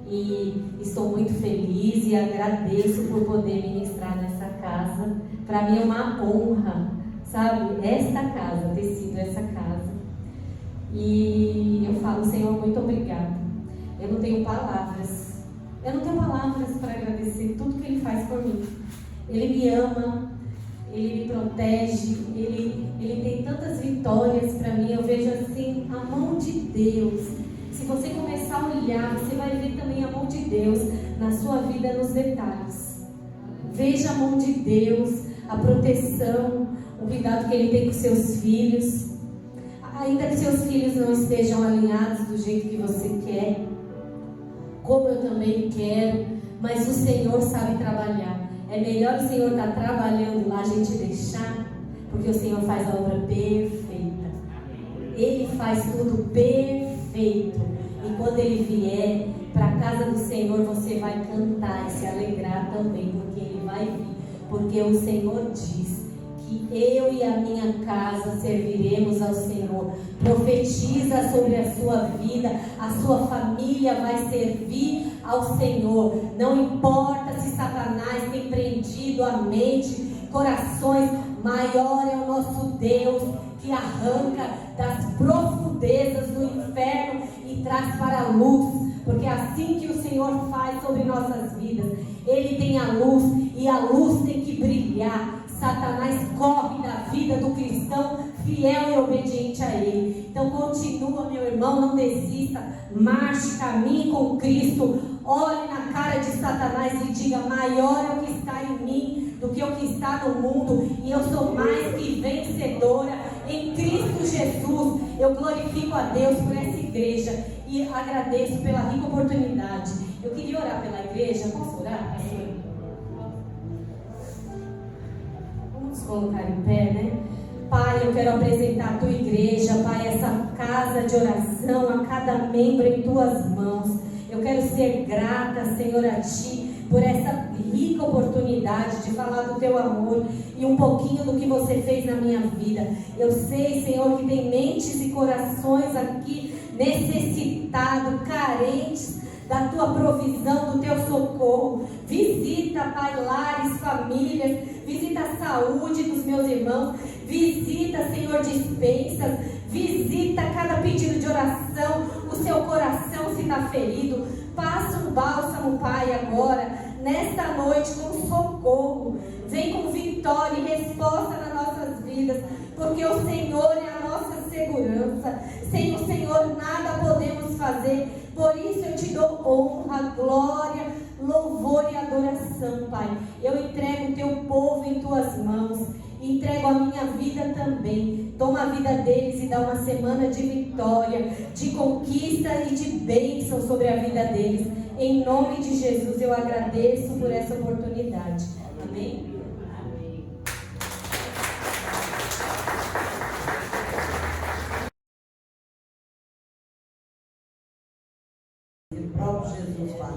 e estou muito feliz e agradeço por poder ministrar nessa casa. Para mim é uma honra, sabe? Esta casa, ter sido essa casa. E eu falo, Senhor, muito obrigada. Eu não tenho palavras para agradecer tudo que Ele faz por mim. Ele me ama, Ele me protege, Ele tem tantas vitórias para mim. Eu vejo assim a mão de Deus. Se você começar a olhar, você vai ver também a mão de Deus na sua vida, nos detalhes. Veja a mão de Deus, a proteção, o cuidado que Ele tem com seus filhos. Ainda que seus filhos não estejam alinhados do jeito que você quer, como eu também quero, mas o Senhor sabe trabalhar. É melhor o Senhor estar trabalhando lá, a gente deixar, porque o Senhor faz a obra perfeita. Ele faz tudo perfeito. E quando Ele vier para a casa do Senhor, você vai cantar e se alegrar também, porque Ele vai vir. Porque o Senhor diz que eu e a minha casa serviremos ao Senhor. Profetiza sobre a sua vida, a sua família vai servir ao Senhor. Não importa se Satanás tem prendido a mente, corações, maior é o nosso Deus, que arranca das profundezas do inferno e traz para a luz. Porque é assim que o Senhor faz sobre nossas vidas. Ele tem a luz e a luz tem que brilhar. Satanás corre da vida do cristão fiel e obediente a Ele. Então continua, meu irmão, não desista, marche, caminhe com Cristo, olhe na cara de Satanás e diga: maior é o que está em mim do que o que está no mundo, e eu sou mais que vencedora em Cristo Jesus. Eu glorifico a Deus por essa igreja e agradeço pela rica oportunidade. Eu queria orar pela igreja. Posso orar, pastor? Vamos colocar em pé, né? Pai, eu quero apresentar a tua igreja, Pai, essa casa de oração, a cada membro em tuas mãos. Eu quero ser grata, Senhor, a ti por essa rica oportunidade de falar do teu amor e um pouquinho do que você fez na minha vida. Eu sei, Senhor, que tem mentes e corações aqui necessitados, carentes, da tua provisão, do teu socorro. Visita, Pai, lares, famílias, visita a saúde dos meus irmãos, visita, Senhor, dispensas, visita cada pedido de oração, o seu coração se está ferido. Passa um bálsamo, Pai, agora, nesta noite, com socorro. Vem com vitória e resposta nas nossas vidas, porque o Senhor é a nossa segurança. Sem o Senhor nada podemos fazer. Por isso eu te dou honra, glória, louvor e adoração, Pai. Eu entrego o teu povo em tuas mãos. Entrego a minha vida também. Toma a vida deles e dá uma semana de vitória, de conquista e de bênção sobre a vida deles. Em nome de Jesus eu agradeço por essa oportunidade. Amém? Em próprio Jesus, Pai.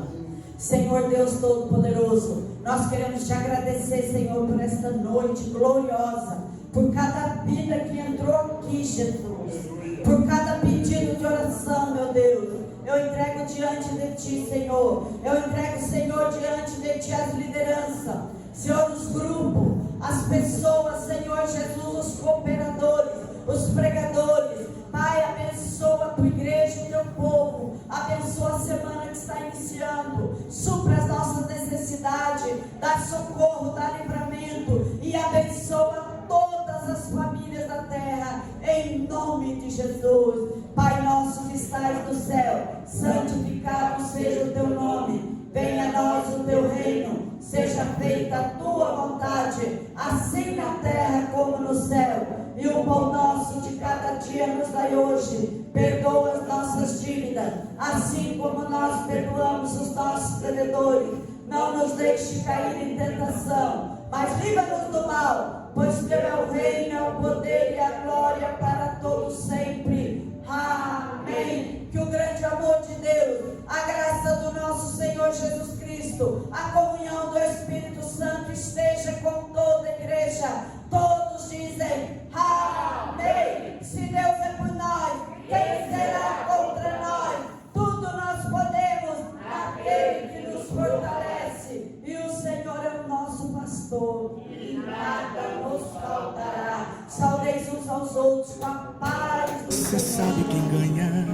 Senhor Deus Todo-Poderoso, nós queremos te agradecer, Senhor, por esta noite gloriosa, por cada vida que entrou aqui, Jesus, por cada pedido de oração, meu Deus. Eu entrego diante de ti, Senhor. Eu entrego, Senhor, diante de ti as lideranças, Senhor, os grupos, as pessoas, Senhor Jesus, os cooperadores, os pregadores. Pai, abençoa a tua igreja, o teu povo. Abençoa a semana que está iniciando. Supra as nossas necessidades. Dá socorro, dá livramento. E abençoa todas as famílias da terra. Em nome de Jesus. Pai nosso que estás no céu, santificado seja o teu nome. Venha a nós o teu reino. Seja feita a tua vontade, assim na terra como no céu. E o pão nosso de cada dia nos dai hoje. Perdoa as nossas dívidas, assim como nós perdoamos os nossos devedores. Não nos deixe cair em tentação, mas livra-nos do mal, pois teu é o reino, é o poder e a glória para todos sempre. Amém. Que o grande amor de Deus, a graça do nosso Senhor Jesus Cristo, a comunhão do Espírito Santo esteja com toda a igreja. Todos dizem amém. Se Deus é por nós, quem será contra nós? Tudo nós podemos naquele que nos fortalece. E o Senhor é o nosso pastor, e nada nos faltará. Saudeis uns aos outros com a paz do Você Senhor. sabe quem ganha,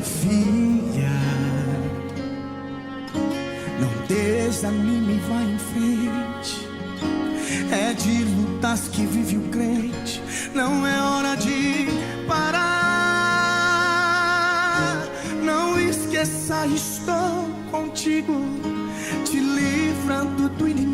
filha. Não desanime, vai em frente. É de lutas que vive o crente. Não é hora de parar. Não esqueça, estou contigo, te livrando do inimigo.